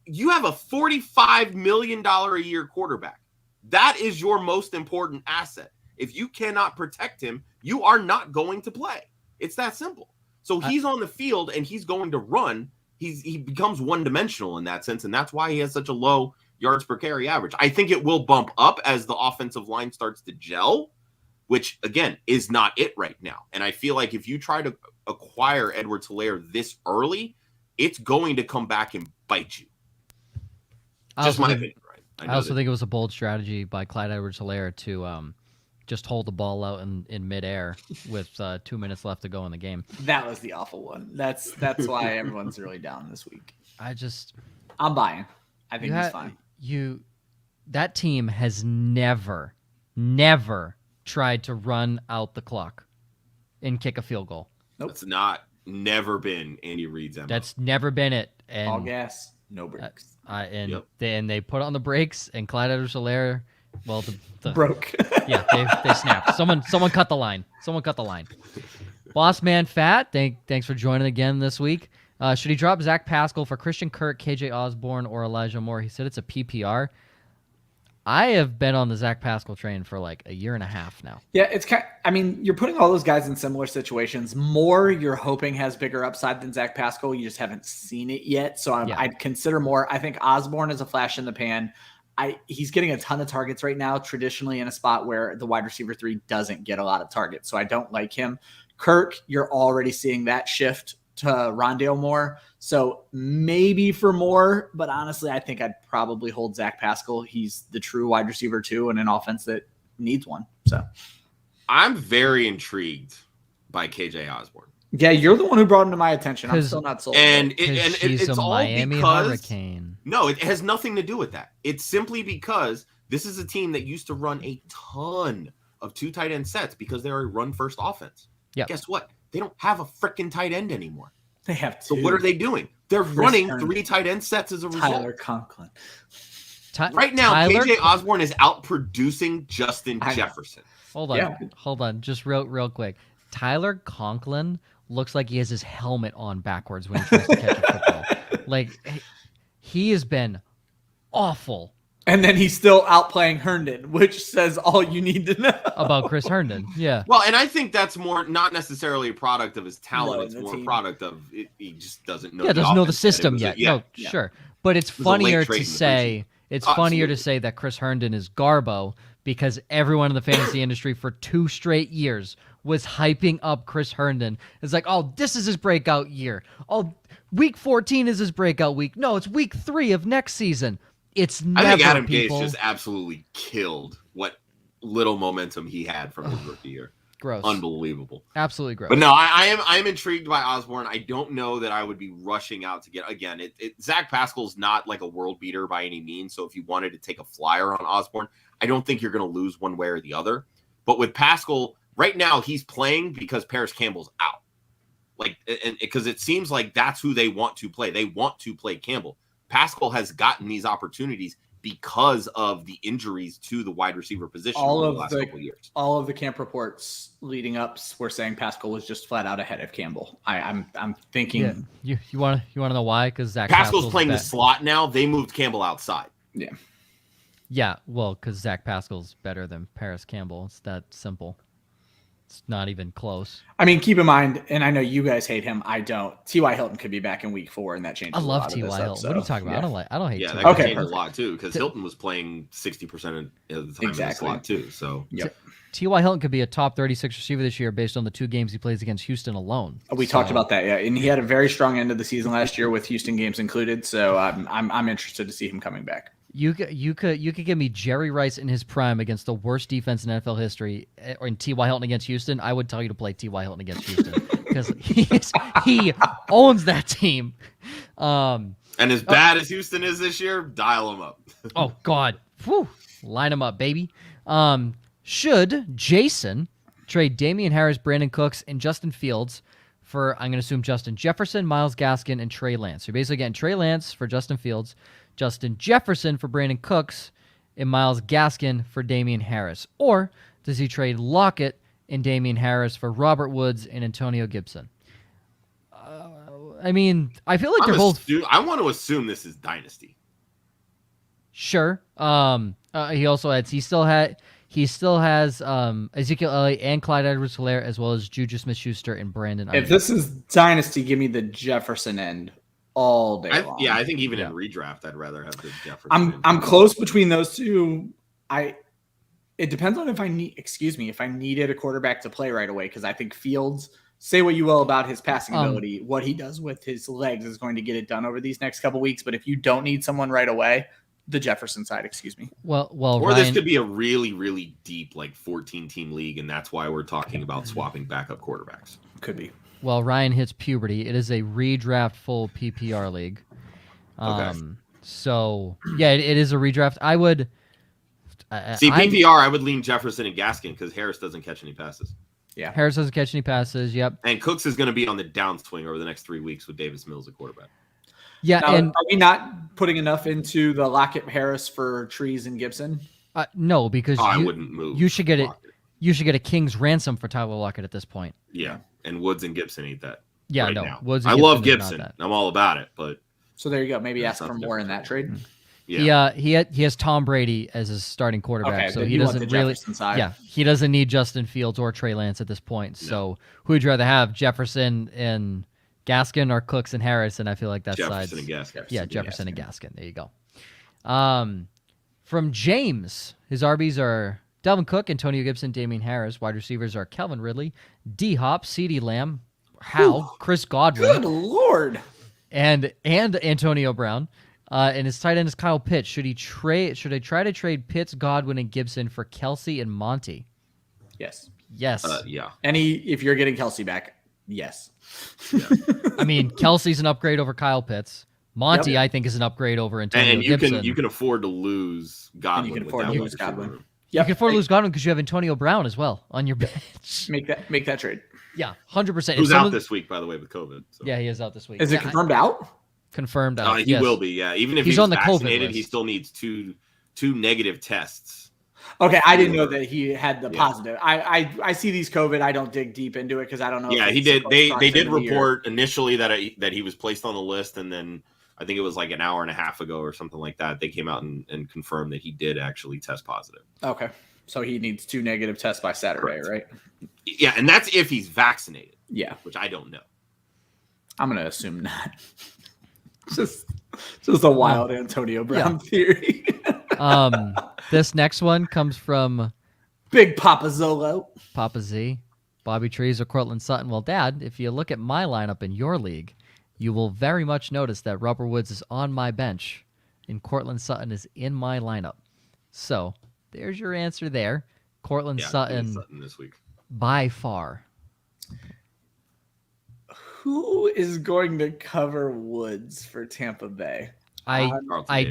You have a $45 million a year quarterback. That is your most important asset. If you cannot protect him, you are not going to play. It's that simple. So he's on the field and he's going to run. He becomes one-dimensional in that sense, and that's why he has such a low yards per carry average. I think it will bump up as the offensive line starts to gel, which, again, is not it right now. And I feel like if you try to acquire Edwards-Helaire this early, it's going to come back and bite you. Just my opinion, right? I also think it was a bold strategy by Clyde Edwards-Helaire to just hold the ball out in midair with 2 minutes left to go in the game. That was the awful one. That's why everyone's really down this week. I'm buying. I think he's fine. That team has never tried to run out the clock and kick a field goal. Nope. That's never been Andy Reid's MO. That's never been it. And all gas, no brakes. They put on the brakes, and Clyde Edwards-Helaire, well, the broke. Yeah, they snapped. Someone cut the line. Boss Man Fat, thanks for joining again this week. Should he drop Zach Pascal for Christian Kirk, KJ Osborne, or Elijah Moore? He said it's a PPR. I have been on the Zach Pascal train for like a year and a half now. Yeah, you're putting all those guys in similar situations. Moore, you're hoping has bigger upside than Zach Pascal. You just haven't seen it yet. So I'd consider Moore. I think Osborne is a flash in the pan. He's getting a ton of targets right now, traditionally in a spot where the wide receiver 3 doesn't get a lot of targets. So I don't like him. Kirk, you're already seeing that shift to Rondale Moore. So maybe for Moore, but honestly, I think I'd probably hold Zach Pascal. He's the true wide receiver 2 in an offense that needs one. So I'm very intrigued by KJ Osborne. Yeah, you're the one who brought him to my attention. I'm still not sold. And it's all Miami because Hurricane. No, it has nothing to do with that. It's simply because this is a team that used to run a ton of 2 tight end sets because they're a run first offense. Yeah. Guess what? They don't have a freaking tight end anymore. They have 2. So what are they doing? They're running 3 tight end sets as a result. Tyler Conklin. Right now, KJ Osborne is outproducing Justin Jefferson. Hold on. Just real quick. Tyler Conklin looks like he has his helmet on backwards when he tries to catch a football. Like, he has been awful. And then he's still outplaying Herndon, which says all you need to know about Chris Herndon. Yeah. Well, and I think that's more not necessarily a product of his talent. It's more a product of he just doesn't know. Yeah, doesn't know the system yet. Sure. But it's funnier to say that Chris Herndon is Garbo because everyone in the fantasy industry for 2 straight years was hyping up Chris Herndon. It's like, oh, this is his breakout year. Oh, week 14 is his breakout week. No, it's week 3 of next season. It's never, I think Adam people. Gase just absolutely killed what little momentum he had from his rookie year. Gross. Unbelievable. Absolutely gross. But no, I am intrigued by Osborne. I don't know that I would be rushing out to get, again, Zach Pascal's not like a world beater by any means. So if you wanted to take a flyer on Osborne, I don't think you're going to lose one way or the other. But with Pascal, right now he's playing because Paris Campbell's out. Like, and because it seems like that's who they want to play. They want to play Campbell. Pascal has gotten these opportunities because of the injuries to the wide receiver position over the last couple of years. All of the camp reports leading up were saying Pascal was just flat out ahead of Campbell. I'm thinking. Yeah. You want to know why? Because Zach Pascal's playing the slot now. They moved Campbell outside. Yeah. Yeah. Well, because Zach Pascal's better than Paris Campbell. It's that simple. It's not even close. I mean, keep in mind, and I know you guys hate him. I don't. T.Y. Hilton could be back in week 4, and that changes. I love T.Y. Hilton. What are you talking about? Yeah. I don't hate. Yeah, T.Y. that changed a lot too because Hilton was playing 60% of the time in the slot too. So T.Y. Hilton could be a top 36 receiver this year based on the 2 games he plays against Houston alone. We talked about that, yeah, and he had a very strong end of the season last year with Houston games included. So I'm interested to see him coming back. You could give me Jerry Rice in his prime against the worst defense in NFL history, or in T.Y. Hilton against Houston. I would tell you to play T.Y. Hilton against Houston because he owns that team. And as bad as Houston is this year, dial him up. Oh God, whew. Line him up, baby. Should Jason trade Damian Harris, Brandon Cooks, and Justin Fields for, I'm going to assume, Justin Jefferson, Myles Gaskin, and Trey Lance? So you're basically getting Trey Lance for Justin Fields, Justin Jefferson for Brandon Cooks, and Myles Gaskin for Damian Harris. Or does he trade Lockett and Damian Harris for Robert Woods and Antonio Gibson? I mean, I feel like they're both... I want to assume this is Dynasty. Sure. He also adds he still has Ezekiel Elliott and Clyde Edwards-Hilaire, as well as Juju Smith-Schuster and Brandon. If this is Dynasty, give me the Jefferson end all day long. Yeah, I think even in redraft, I'd rather have the Jefferson. I'm close between those two. It depends on if I needed a quarterback to play right away, because I think Fields, say what you will about his passing ability, what he does with his legs is going to get it done over these next couple weeks. But if you don't need someone right away, the Jefferson side, Well, or Ryan, this could be a really, really deep, 14-team league, and that's why we're talking about swapping backup quarterbacks. Could be. Well, Ryan hits puberty. It is a redraft full PPR league. Okay. So yeah, it is a redraft. I would PPR. I would lean Jefferson and Gaskin because Harris doesn't catch any passes. Yeah, Harris doesn't catch any passes. Yep. And Cooks is going to be on the downswing over the next 3 weeks with Davis Mills at quarterback. Yeah, now, and are we not putting enough into the Lockett Harris for Trees and Gibson? No, because I wouldn't move. You should get it. You should get a king's ransom for Tyler Lockett at this point. Yeah, and Woods and Gibson eat that. Yeah, right no. now. Woods and I Gibson love Gibson. I'm all about it, but so there you go. Maybe ask for more in that trade. Yeah. He has Tom Brady as his starting quarterback, okay, so he doesn't really. Side. Yeah, he doesn't need Justin Fields or Trey Lance at this point. No. So who would you rather have, Jefferson and Gaskin or Cooks and Harris? And I feel like that's Jefferson and Gaskin. Yeah, Jefferson and Gaskin. There you go. From James, his RBs are Dalvin Cook, Antonio Gibson, Damian Harris. Wide receivers are Calvin Ridley, D-Hop, CeeDee Lamb, Chris Godwin. Good Lord. And Antonio Brown. And his tight end is Kyle Pitts. Should I try to trade Pitts, Godwin, and Gibson for Kelsey and Monty? Yes. Yes. Yeah. If you're getting Kelsey back, yes. Yeah. I mean, Kelsey's an upgrade over Kyle Pitts. Monty, I think, is an upgrade over Antonio Gibson. And you can afford to lose Godwin. And you can afford to lose Godwin. Yep. You can afford to lose Godwin because you have Antonio Brown as well on your bench. Make that trade. Yeah, 100%. Who's out this week, by the way, with COVID. So. Yeah, he is out this week. Is it confirmed out? Confirmed out. He will be. Yeah, even if he's on the vaccinated, COVID list. he still needs two negative tests. Okay, I didn't know that he had the positive. I see these COVID. I don't dig deep into it because I don't know. Yeah, he did. They did report initially that he was placed on the list, and then I think it was like an hour and a half ago or something like that. They came out and confirmed that he did actually test positive. Okay, so he needs 2 negative tests by Saturday, right? Yeah, and that's if he's vaccinated. Yeah, which I don't know. I'm gonna assume not. just a wild Antonio Brown theory. This next one comes from Big Papa Zollo. Papa Z, Bobby Trees, or Cortland Sutton. Well, Dad, if you look at my lineup in your league, you will very much notice that Robert Woods is on my bench and Cortland Sutton is in my lineup. So there's your answer there. Cortland Sutton this week. By far. Who is going to cover Woods for Tampa Bay? I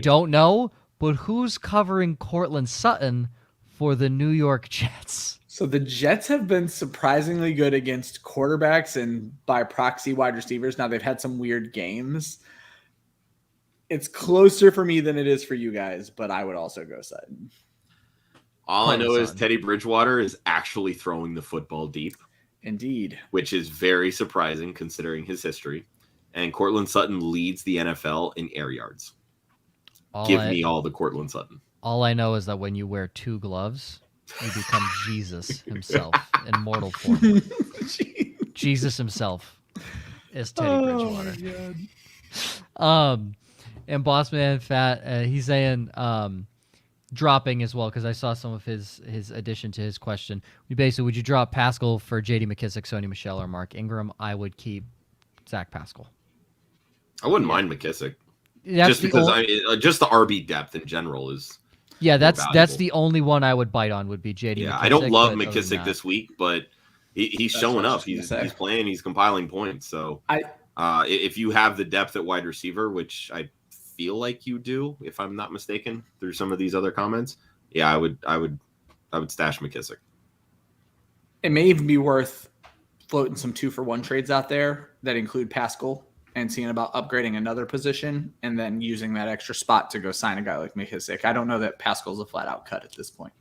don't know, but who's covering Cortland Sutton for the New York Jets? So the Jets have been surprisingly good against quarterbacks and by proxy wide receivers. Now they've had some weird games. It's closer for me than it is for you guys, but I would also go Sutton. All I know is Teddy Bridgewater is actually throwing the football deep. Indeed. Which is very surprising considering his history. And Cortland Sutton leads the NFL in air yards. Give me all the Cortland Sutton. All I know is that when you wear 2 gloves, you become Jesus himself in mortal form. Jesus himself is Teddy Bridgewater. And Bossman Fat, he's saying dropping as well, because I saw some of his addition to his question. Would you drop Pascal for J.D. McKissick, Sony Michel, or Mark Ingram? I would keep Zach Pascal. I wouldn't mind McKissick. Just because just the RB depth in general is that's the only one I would bite on would be J.D. Yeah, McKissick, I don't love McKissick this week, but He's showing up. He's playing. He's compiling points. So if you have the depth at wide receiver, which I feel like you do, if I'm not mistaken, through some of these other comments, yeah, I would stash McKissick. It may even be worth floating some 2-for-1 trades out there that include Pascal and seeing about upgrading another position and then using that extra spot to go sign a guy like McKissick. I don't know that Pascal's a flat out cut at this point.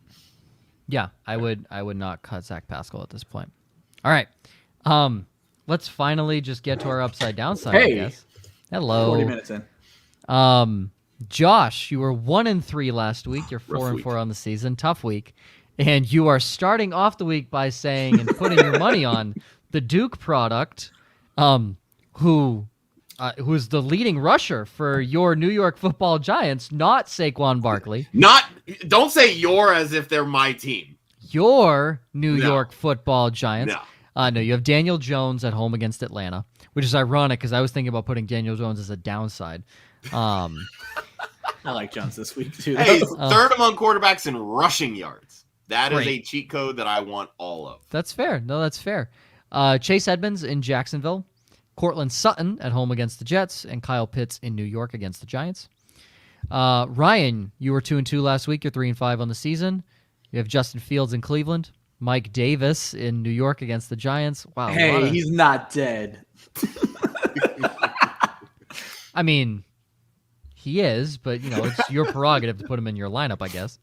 Yeah, I would not cut Zach Pascal at this point. All right. Let's finally just get to our upside downside, I guess. Hello. 40 minutes in. Josh, you were 1-3 last week. You're 4-4 on the season. Tough week. And you are starting off the week by saying and putting your money on the Duke product, who's the leading rusher for your New York Football Giants, not Saquon Barkley. Don't say your as if they're my team. Your New York Football Giants. No, you have Daniel Jones at home against Atlanta, which is ironic because I was thinking about putting Daniel Jones as a downside. I like Jones this week, too. Hey, third among quarterbacks in rushing yards. That is great. a cheat code that I want all of. That's fair. No, that's fair. Chase Edmonds in Jacksonville. Cortland Sutton at home against the Jets. And Kyle Pitts in New York against the Giants. Ryan, you were 2-2 last week. You're 3-5 on the season. You have Justin Fields in Cleveland. Mike Davis in New York against the Giants. Wow. Hey, he's not dead. I mean, he is, but it's your prerogative to put him in your lineup, I guess.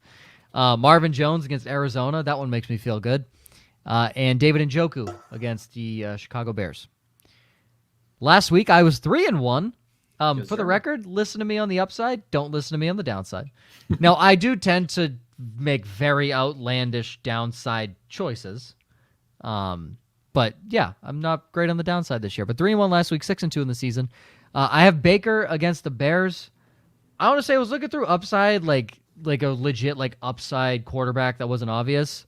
Marvin Jones against Arizona. That one makes me feel good. And David Njoku against the Chicago Bears. Last week, I was 3-1. For the record, listen to me on the upside. Don't listen to me on the downside. Now, I do tend to make very outlandish downside choices. But, yeah, I'm not great on the downside this year. But 3-1 last week, 6-2 in the season. I have Baker against the Bears. I want to say I was looking through upside, like a legit upside quarterback that wasn't obvious.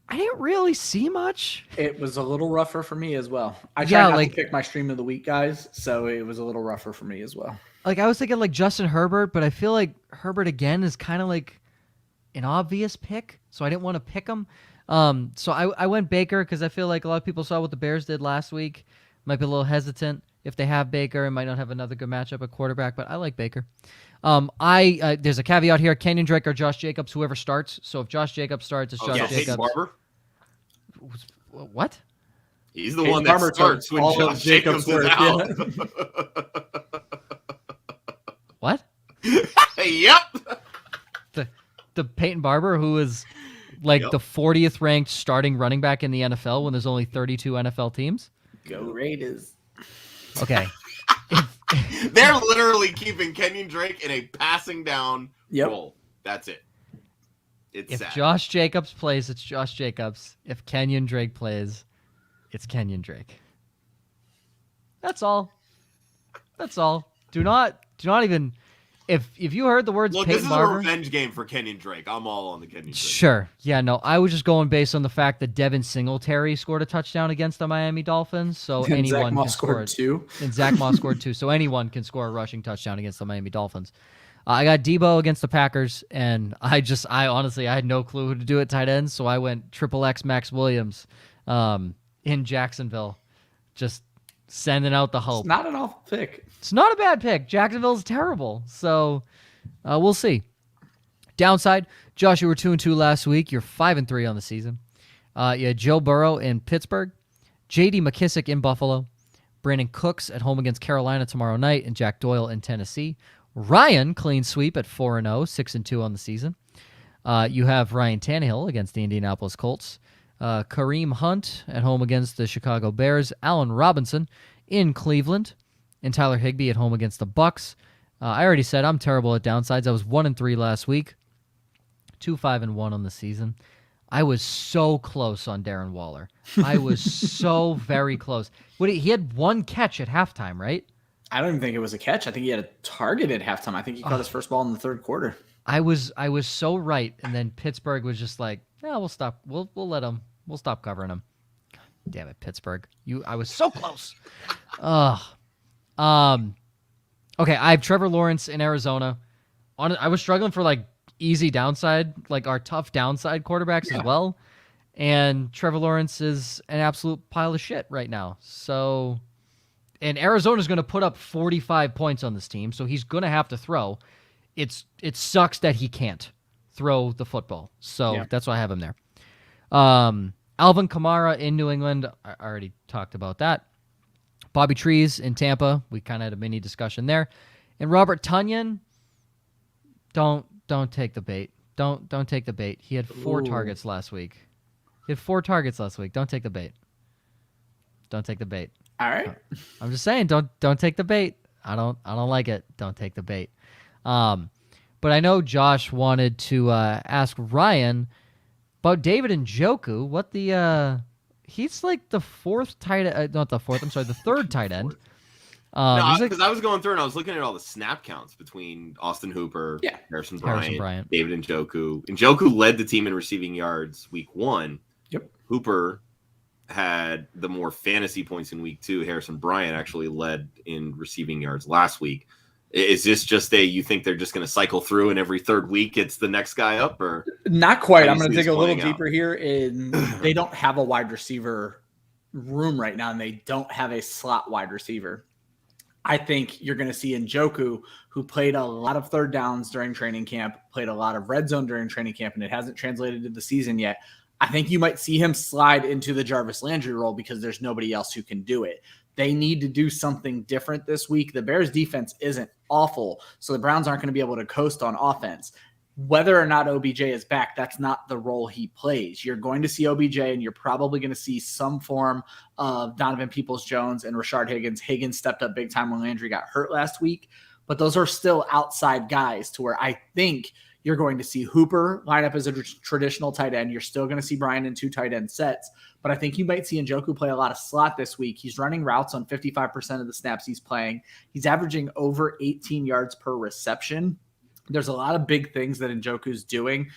I didn't really see much. It was a little rougher for me as well. I tried not to pick my stream of the week, guys, so it was a little rougher for me as well. I was thinking Justin Herbert, but I feel like Herbert again is kind of an obvious pick, so I didn't want to pick him. So I went Baker because I feel like a lot of people saw what the Bears did last week. Might be a little hesitant if they have Baker and might not have another good matchup at quarterback, but I like Baker. There's a caveat here: Kenyon Drake or Josh Jacobs, whoever starts. So if Josh Jacobs starts, it's Josh Jacobs. Peyton Barber? What? He's the one that starts when Josh Jacobs is out. What? Yep. The Peyton Barber, who is the 40th ranked starting running back in the NFL when there's only 32 NFL teams. Go Raiders. Okay. They're literally keeping Kenyon Drake in a passing down role. That's it. It's sad. Josh Jacobs plays, it's Josh Jacobs. If Kenyon Drake plays, it's Kenyon Drake. That's all. Do not even. If you heard the words Peyton Barber, this is a revenge game for Kenyon Drake. I'm all on the Kenyon Drake. Sure. Yeah, no, I was just going based on the fact that Devin Singletary scored a touchdown against the Miami Dolphins, so and anyone Zach Moss can score 2. And Zach Moss scored 2, so anyone can score a rushing touchdown against the Miami Dolphins. I got Debo against the Packers, and I honestly had no clue who to do at tight end, so I went XXX Max Williams in Jacksonville, just sending out the hope. It's not an awful pick. It's not a bad pick. Jacksonville's terrible, so we'll see. Downside, Josh, you were 2-2 last week. You're 5-3 on the season. You had Joe Burrow in Pittsburgh, J.D. McKissick in Buffalo, Brandon Cooks at home against Carolina tomorrow night, and Jack Doyle in Tennessee. Ryan, clean sweep at 4-0, 6-2 on the season. You have Ryan Tannehill against the Indianapolis Colts. Kareem Hunt at home against the Chicago Bears. Allen Robinson in Cleveland. And Tyler Higbee at home against the Bucks. I already said I'm terrible at downsides. I was 1-3 last week. 2-5-1 on the season. I was so close on Darren Waller. I was so very close. He had one catch at halftime, right? I don't even think it was a catch. I think he had a target at halftime. I think he caught his first ball in the third quarter. I was so right, and then Pittsburgh was just like, "Yeah, we'll stop. We'll let him. We'll stop covering him." God damn it, Pittsburgh! I was so close. Okay, I have Trevor Lawrence in Arizona. I was struggling for easy downside, our tough downside quarterbacks as well, And Trevor Lawrence is an absolute pile of shit right now. So, and Arizona's going to put up 45 points on this team, so he's going to have to throw. It sucks that he can't throw the football. So that's why I have him there. Alvin Kamara in New England. I already talked about that. Bobby Trees in Tampa. We kind of had a mini discussion there. And Robert Tonyan, don't take the bait. Don't take the bait. He had 4 targets last week. Don't take the bait. Don't take the bait. All right. I'm just saying, don't take the bait. I don't like it. Don't take the bait. But I know Josh wanted to ask Ryan about David Njoku. What he's like the fourth tight end, not the fourth. I'm sorry, the third tight end. No, because I was going through and I was looking at all the snap counts between Austin Hooper, Harrison Bryant, David Njoku. Njoku led the team in receiving yards week 1. Yep. Hooper had the more fantasy points in week 2. Harrison Bryant actually led in receiving yards last week. Is this just you think they're just going to cycle through and every third week it's the next guy up, or not quite? I'm going to dig a little deeper here. They don't have a wide receiver room right now, and they don't have a slot wide receiver. I think you're going to see Njoku, who played a lot of third downs during training camp, played a lot of red zone during training camp, and it hasn't translated to the season yet. I think you might see him slide into the Jarvis Landry role because there's nobody else who can do it. They need to do something different this week. The Bears defense isn't awful, so the Browns aren't going to be able to coast on offense. Whether or not OBJ is back, that's not the role he plays. You're going to see OBJ, and you're probably going to see some form of Donovan Peoples-Jones and Rashard Higgins. Higgins stepped up big time when Landry got hurt last week, but those are still outside guys to where I think you're going to see Hooper line up as a traditional tight end. You're still going to see Brian in 2 tight end sets, but I think you might see Njoku play a lot of slot this week. He's running routes on 55% of the snaps he's playing. He's averaging over 18 yards per reception. There's a lot of big things that Njoku's doing.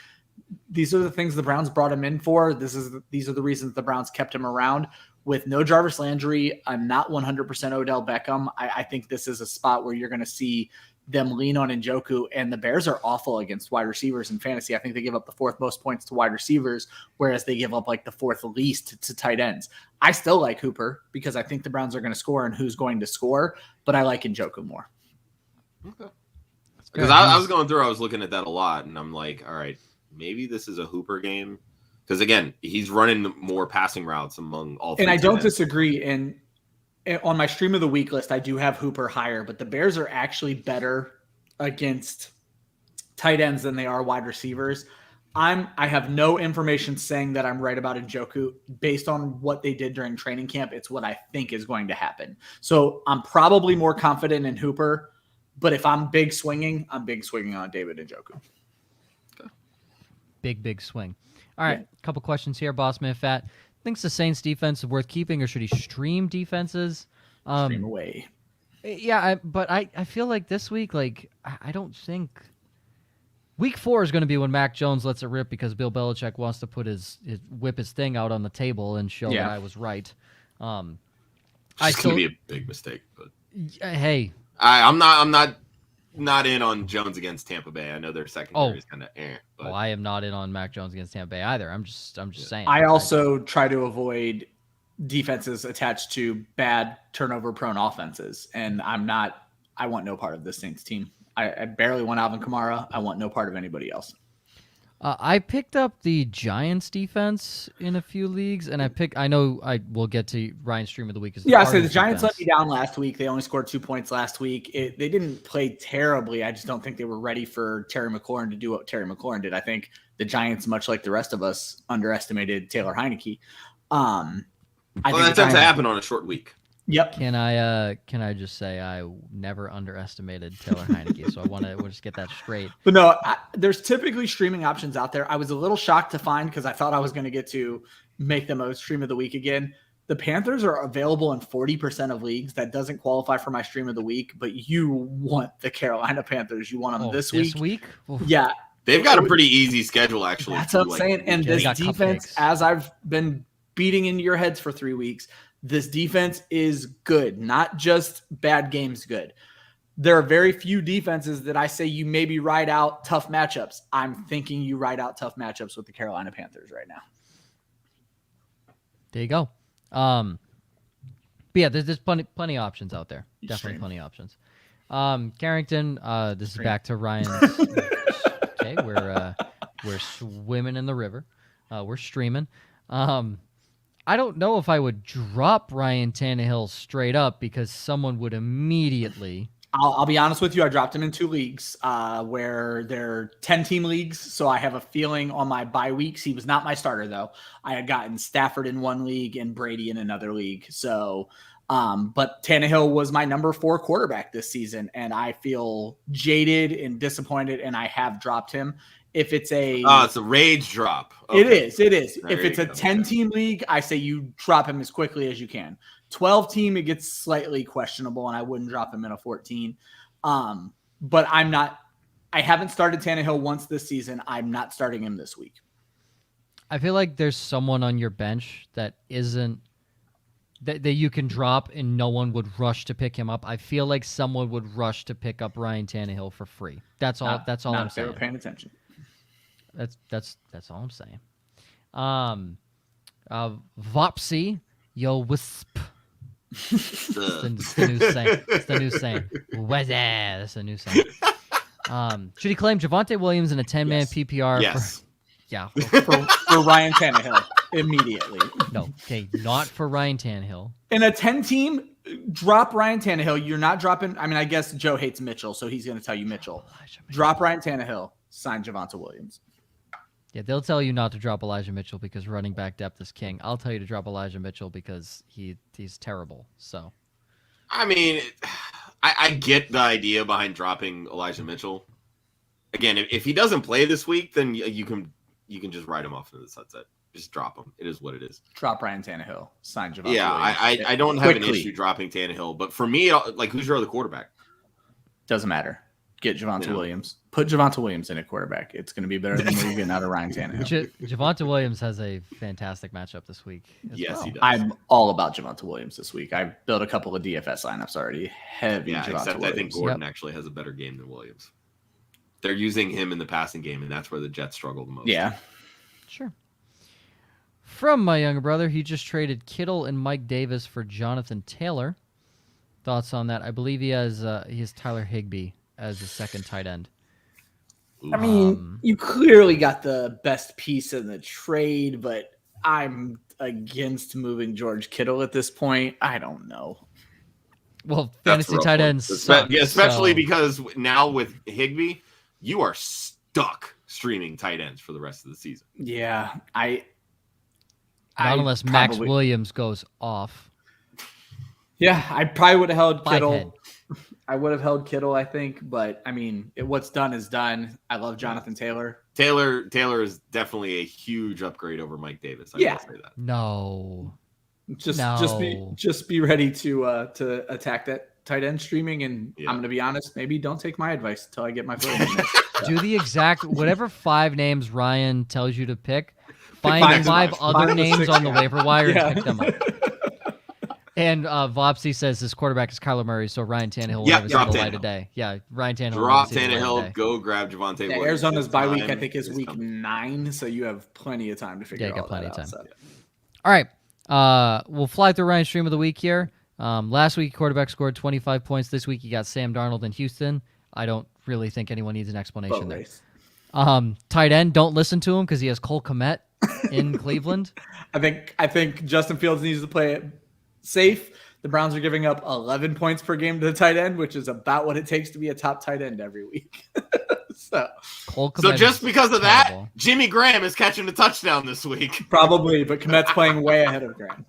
These are the things the Browns brought him in for. These are the reasons the Browns kept him around. With no Jarvis Landry, I'm not 100% Odell Beckham. I think this is a spot where you're going to see them lean on Njoku, and the Bears are awful against wide receivers in fantasy. I think they give up the 4th most points to wide receivers, whereas they give up like the 4th least to tight ends. I still like Hooper because I think the Browns are going to score and who's going to score, but I like Njoku more. Okay. Because I was going through, I was looking at that a lot, and I'm like, all right, maybe this is a Hooper game. Because, again, he's running more passing routes among all 3. And I don't disagree. And on my stream of the week list, I do have Hooper higher, but the Bears are actually better against tight ends than they are wide receivers. I have no information saying that I'm right about Njoku based on what they did during training camp. It's what I think is going to happen. So I'm probably more confident in Hooper, but if I'm big swinging on David Njoku. Okay. Big swing. All right, a couple questions here. Bossman Fat thinks the Saints defense is worth keeping, or should he stream defenses? Stream away. Yeah, but I feel like this week, I don't think week 4 is going to be when Mac Jones lets it rip because Bill Belichick wants to put whip his thing out on the table and show that I was right. It's going to be a big mistake, but hey, I'm not in on Jones against Tampa Bay. I know their secondary is kind of but I am not in on Mac Jones against Tampa Bay either. I'm just saying. I also try to avoid defenses attached to bad turnover-prone offenses, and I want no part of this Saints team. I barely want Alvin Kamara. I want no part of anybody else. I picked up the Giants defense in a few leagues, and I know I will get to Ryan's stream of the week. I said the Giants let me down last week. They only scored 2 points last week. They didn't play terribly. I just don't think they were ready for Terry McLaurin to do what Terry McLaurin did. I think the Giants, much like the rest of us, underestimated Taylor Heineke. That tends to happen on a short week. Yep. Can I just say I never underestimated Taylor Heineke, so we'll just get that straight. But no, there's typically streaming options out there. I was a little shocked to find because I thought I was going to get to make them a stream of the week again. The Panthers are available in 40% of leagues. That doesn't qualify for my stream of the week, but you want the Carolina Panthers. You want them this week. This week? Oof. Yeah. They've got a pretty easy schedule, actually. That's what I'm saying. And this defense, as I've been beating into your heads for 3 weeks, this defense is good, not just bad games good. There are very few defenses that I say you maybe ride out tough matchups. I'm thinking you ride out tough matchups with the Carolina Panthers right now. There you go. But yeah, there's plenty of options out there. Definitely plenty of options. Carrington, this is back to Ryan's. Okay, we're swimming in the river. We're streaming. I don't know if I would drop Ryan Tannehill straight up because someone would immediately. I'll be honest with you. I dropped him in 2 leagues where they're 10-team leagues. So I have a feeling on my bye weeks. He was not my starter, though. I had gotten Stafford in 1 league and Brady in another league. So, but Tannehill was my number 4 quarterback this season. And I feel jaded and disappointed, and I have dropped him. If it's it's a rage drop. Okay. It is. If There it's you a go. 10-team league, I say you drop him as quickly as you can. 12-team, it gets slightly questionable, and I wouldn't drop him in a 14. But I haven't started Tannehill once this season. I'm not starting him this week. I feel like there's someone on your bench that isn't that you can drop and no one would rush to pick him up. I feel like someone would rush to pick up Ryan Tannehill for free. That's all I'm saying. They were paying attention. That's all I'm saying. Vopsy, yo wisp. It's the new saying. It's the new saying. What's that? That's the new saying. Should he claim Javonta Williams in a 10-man PPR? Yes. For Ryan Tannehill immediately. No, okay, not for Ryan Tannehill. In a 10-team, drop Ryan Tannehill. You're not dropping. I mean, I guess Joe hates Mitchell, so he's going to tell you Mitchell. Drop Ryan Tannehill. Sign Javonta Williams. Yeah, they'll tell you not to drop Elijah Mitchell because running back depth is king. I'll tell you to drop Elijah Mitchell because he's terrible. So, I mean, I get the idea behind dropping Elijah Mitchell. Again, if he doesn't play this week, then you can just write him off into the sunset. Just drop him. It is what it is. Drop Ryan Tannehill. Sign Javonta Yeah, Williams. I don't have Quickly. an issue dropping Tannehill, but for me, like, who's your other quarterback? Doesn't matter. Get Javonta Yeah. Williams. Put Javonta Williams in at quarterback. It's going to be better than what you're getting out of Ryan Tannehill. Javonta Williams has a fantastic matchup this week. Yes, he does. I'm all about Javonta Williams this week. I built a couple of DFS lineups already. Heavy Yeah, Javonta except Williams. I think Gordon actually has a better game than Williams. They're using him in the passing game, and that's where the Jets struggle the most. Yeah. Sure. From my younger brother, he just traded Kittle and Mike Davis for Jonathan Taylor. Thoughts on that? I believe he has Tyler Higbee as a second tight end. I mean, you clearly got the best piece in the trade, but I'm against moving George Kittle at this point. I don't know. Well, That's fantasy rough tight one. ends suck, Yeah, especially so- because now with Higbee, you are stuck streaming tight ends for the rest of the season. Yeah, not unless Max Williams goes off. Yeah, I probably would have held Biped. Kittle. I would have held Kittle, I think, but I mean, what's done is done. I love Jonathan Taylor. Taylor is definitely a huge upgrade over Mike Davis. I will say that. No. Just be ready to attack that tight end streaming. And Yeah. I'm going to be honest, maybe don't take my advice until I get my foot in there. Do the exact whatever 5 names Ryan tells you to pick. Find five 5 names. other Find the names 6 on the guy. waiver wire Yeah. and pick them up. And Vopsy says his quarterback is Kyler Murray, so Ryan Tannehill will Yeah, never see drop the light Tannehill. of day. Yeah, Ryan Tannehill. will Drop never see the light of Tannehill, day. go grab Javonte Yeah, Williams. Arizona's bye week, I Time think, is week coming. 9, so you have plenty of time to figure Yeah, you got all plenty that of time. out. So. All right. We'll fly through Ryan's stream of the week here. Last week, quarterback scored 25 points. This week, you got Sam Darnold in Houston. I don't really think anyone needs an explanation Boat there. race. Tight end, don't listen to him because he has Cole Kmet in Cleveland. I think Justin Fields needs to play it safe. The Browns are giving up 11 points per game to the tight end, which is about what it takes to be a top tight end every week. Cole Kmet So just is because of that, terrible. Jimmy Graham is catching a touchdown this week. Probably, but Kmet's playing way ahead of Graham.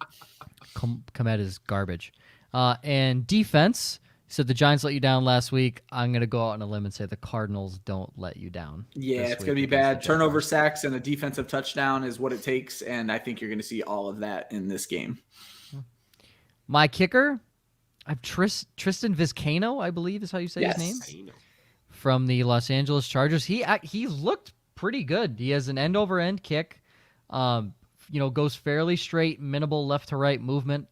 Kmet is garbage. And defense, so the Giants let you down last week. I'm going to go out on a limb and say the Cardinals don't let you down. Yeah, this it's going to week be against bad. the Turnover Jaguars. sacks and a defensive touchdown is what it takes, and I think you're going to see all of that in this game. My kicker, I'm Tristan Vizcaino, I believe is how you say his name, from the Los Angeles Chargers. He looked pretty good. He has an end-over-end kick. Goes fairly straight, minimal left to right movement.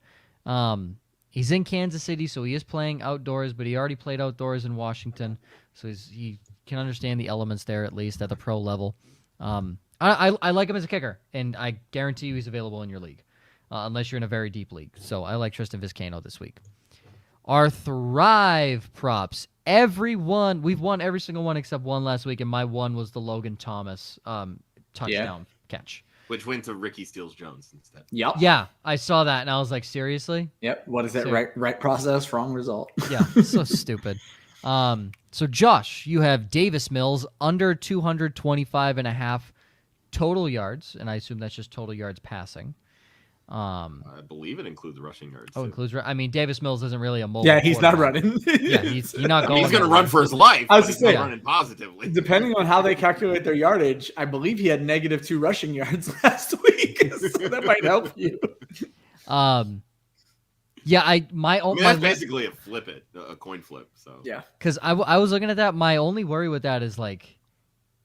He's in Kansas City, so he is playing outdoors, but he already played outdoors in Washington, so he can understand the elements there, at least at the pro level. I like him as a kicker, and I guarantee you he's available in your league. unless you're in a very deep league. So I like Tristan Vizcaino this week. Our Thrive props. We've won every single one except one last week, and my one was the Logan Thomas touchdown catch. Which went to Ricky Steals-Jones instead. Yep. Yeah, I saw that, and I was like, seriously? Yep. What is that? Right process, wrong result. Yeah, so stupid. So Josh, you have Davis Mills under 225.5 total yards, and I assume that's just total yards passing. I believe it includes rushing yards. Oh, too. includes. I mean, Davis Mills isn't really a mobile. Yeah, he's not quarterback. running. Yeah, he's not going. He's going to run for his life. I was but just he's not saying, running positively. Depending on how they calculate their yardage, I believe he had -2 rushing yards last week. So that might help you. Yeah, That's basically a coin flip. So Yeah, because I was looking at that. My only worry with that is like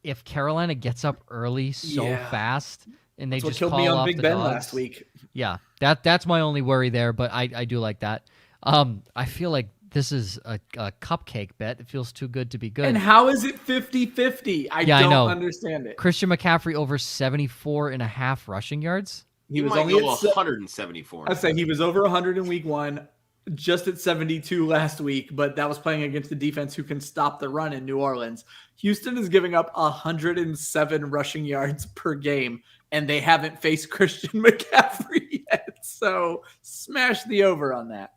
if Carolina gets up early so fast and they that's what just killed call me on off Big the Ben dogs. last week. Yeah, that's my only worry there. But I do like that. I feel like this is a cupcake bet. It feels too good to be good. And how is it 50-50? I don't understand it. Christian McCaffrey over 74.5 rushing yards. He was might only go at 174. I'd say he was over 100 in week 1, just at 72 last week, but that was playing against the defense who can stop the run in New Orleans. Houston is giving up 107 rushing yards per game, and they haven't faced Christian McCaffrey yet. So smash the over on that.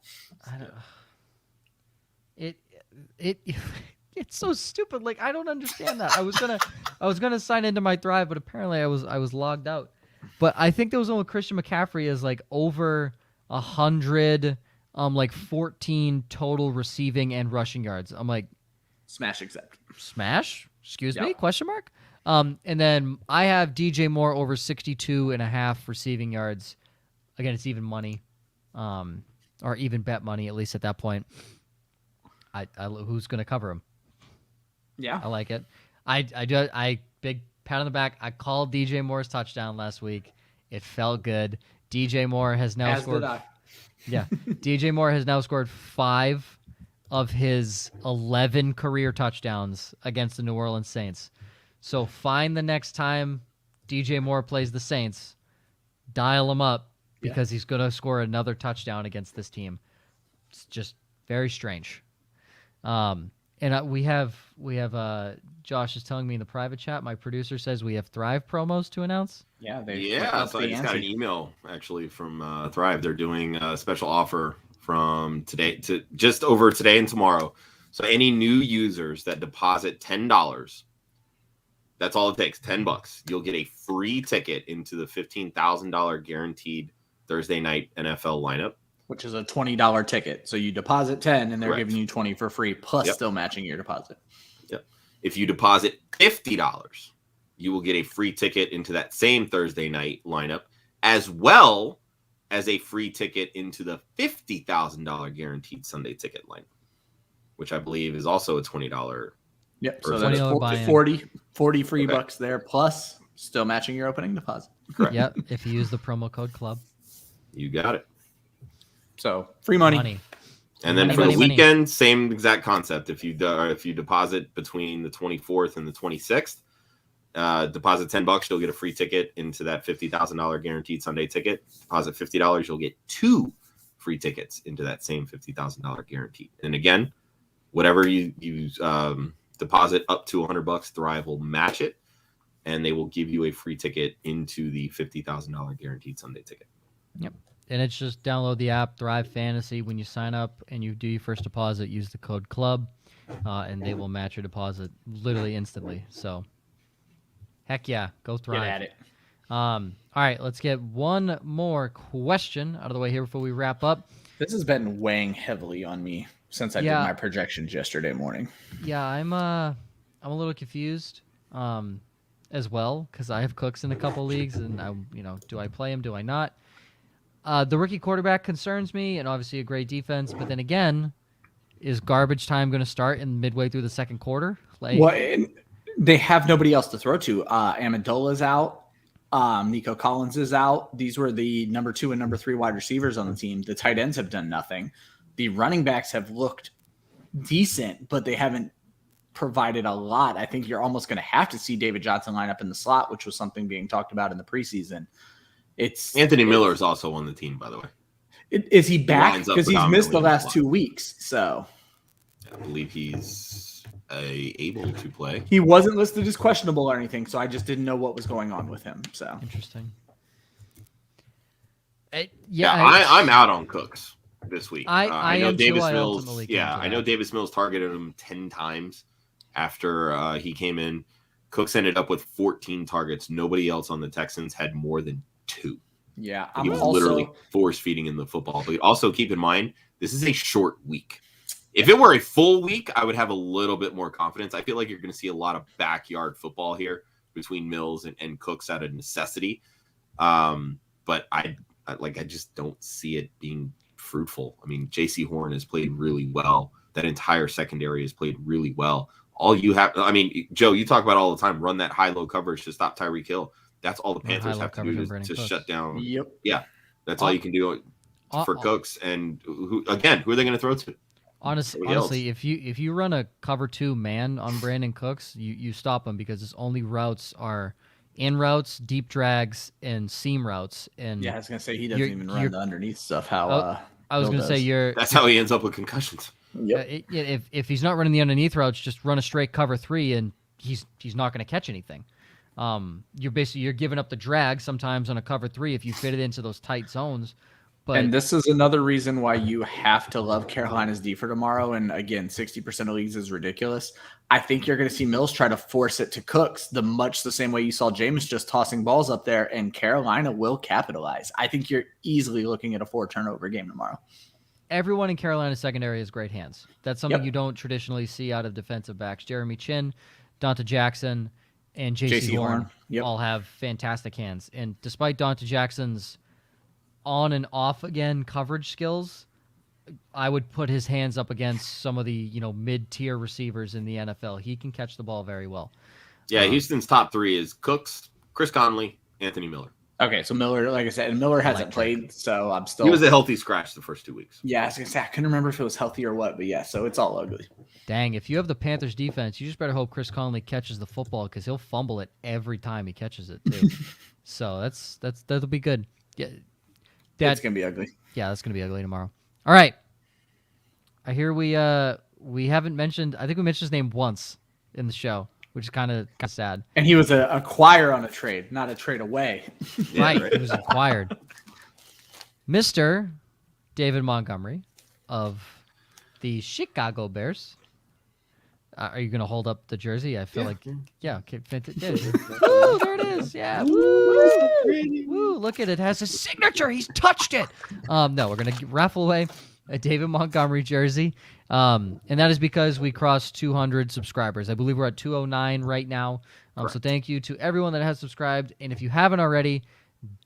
I don't. It's so stupid. Like I don't understand that. I was gonna sign into my Thrive, but apparently I was logged out. But I think there was one with Christian McCaffrey is like over 100, like 14 total receiving and rushing yards. I'm like, Smash accept. smash? Excuse me? Yep. Question mark? And then I have DJ Moore over 62.5 receiving yards. Again, it's even money, or even bet money at least at that point. Who's gonna cover him? Yeah. I like it. I big pat on the back. I called DJ Moore's touchdown last week. It felt good. DJ Moore has now scored. Yeah, DJ Moore has now scored 5 of his 11 career touchdowns against the New Orleans Saints. So find the next time DJ Moore plays the Saints, dial him up because he's going to score another touchdown against this team. It's just very strange. And we have Josh is telling me in the private chat, my producer says we have Thrive promos to announce. Yeah, so I just got an email actually from Thrive. They're doing a special offer from today to just over today and tomorrow. So any new users that deposit $10, that's all it takes, $10. You'll get a free ticket into the $15,000 guaranteed Thursday night NFL lineup. Which is a $20 ticket. So you deposit 10 and they're Correct. giving you 20 for free, plus Yep. still matching your deposit. Yep. If you deposit $50, you will get a free ticket into that same Thursday night lineup, as well as a free ticket into the $50,000 guaranteed Sunday ticket lineup, which I believe is also a $20. Yep. Or So that's $20 buy-in. 40 free Okay. bucks there, plus still matching your opening deposit. Correct. Yep, if you use the promo code club. You got it. So free money. And then Money, for money, the money. weekend, same exact concept. If you deposit between the 24th and the 26th, deposit $10, you'll get a free ticket into that $50,000 guaranteed Sunday ticket. Deposit $50, you'll get 2 free tickets into that same $50,000 guaranteed. And again, whatever you deposit up to $100, Thrive will match it, and they will give you a free ticket into the $50,000 guaranteed Sunday ticket. Yep. And it's just download the app, Thrive Fantasy. When you sign up and you do your first deposit, use the code CLUB, and they will match your deposit literally instantly. So, heck yeah, go Thrive. Get at it. All right, let's get one more question out of the way here before we wrap up. This has been weighing heavily on me since I did my projections yesterday morning. Yeah, I'm a little confused as well because I have Cooks in a couple leagues, and do I play him? Do I not? The rookie quarterback concerns me, and obviously a great defense. But then again, is garbage time going to start in midway through the second quarter? They have nobody else to throw to. Amendola's out. Nico Collins is out. These were the number 2 and number 3 wide receivers on the team. The tight ends have done nothing. The running backs have looked decent, but they haven't provided a lot. I think you're almost going to have to see David Johnson line up in the slot, which was something being talked about in the preseason. Anthony Miller is also on the team, by the way. Is he back? lines up Because he's missed the predominantly in last the 2 weeks. So I believe he's able to play. he wasn't listed as questionable or anything. So I just didn't know what was going on with him. So Interesting. I'm out on Cooks this week. I know am Davis too. Mills. I know Davis Mills targeted him 10 times after he came in. Cooks ended up with 14 targets. Nobody else on the Texans had more than 2. yeah, He was literally force feeding in the football. But also keep in mind, this is a short week. If it were a full week, I would have a little bit more confidence. I feel like you're going to see a lot of backyard football here between Mills and Cooks out of necessity. But I just don't see it being fruitful. I mean, J.C. Horn has played really well. That entire secondary has played really well. All you have, I mean, Joe, you talk about all the time, run that high-low coverage to stop Tyreek Hill. That's all the Panthers have to do to shut down. Yep. Yeah, that's all you can do for Cooks. And who are they going to throw to? Honestly, if you run a cover 2 man on Brandon Cooks, you stop him because his only routes are in routes, deep drags, and seam routes. And I was gonna say he doesn't even run the underneath stuff. I was gonna say that's how he ends up with concussions. Yep. If he's not running the underneath routes, just run a straight cover 3, and he's not gonna catch anything. You're giving up the drag sometimes on a cover 3 if you fit it into those tight zones. And this is another reason why you have to love Carolina's D for tomorrow. And again, 60% of leagues is ridiculous. I think you're going to see Mills try to force it to Cooks much the same way you saw Jameis just tossing balls up there, and Carolina will capitalize. I think you're easily looking at a 4-turnover game tomorrow. Everyone in Carolina's secondary has great hands. That's something you don't traditionally see out of defensive backs. Jeremy Chin, Donta Jackson, and J.C. Horn all have fantastic hands. And despite Donta Jackson's on and off again coverage skills, I would put his hands up against some of the mid-tier receivers in the NFL. He can catch the ball very well. Yeah, Houston's top 3 is Cooks, Chris Conley, Anthony Miller. Okay, so Miller, like I said, and Miller hasn't played, so I'm still. He was a healthy scratch the first 2 weeks. Yeah, I was gonna say I couldn't remember if it was healthy or what, but yeah, so it's all ugly. Dang, if you have the Panthers defense, you just better hope Chris Conley catches the football because he'll fumble it every time he catches it too. So that'll be good. Yeah. It's gonna be ugly. Yeah, that's gonna be ugly tomorrow. All right. I hear we haven't mentioned. I think we mentioned his name once in the show, which is kind of sad. And he was acquired on a trade, not a trade away. Right, he was acquired. Mr. David Montgomery of the Chicago Bears. Are you gonna hold up the jersey? I feel like okay. Woo, there it is. Yeah. Woo, look at it. It has his signature. He's touched it. No, we're gonna raffle away a David Montgomery jersey. And that is because we crossed 200 subscribers. I believe we're at 209 right now. So thank you to everyone that has subscribed. And if you haven't already,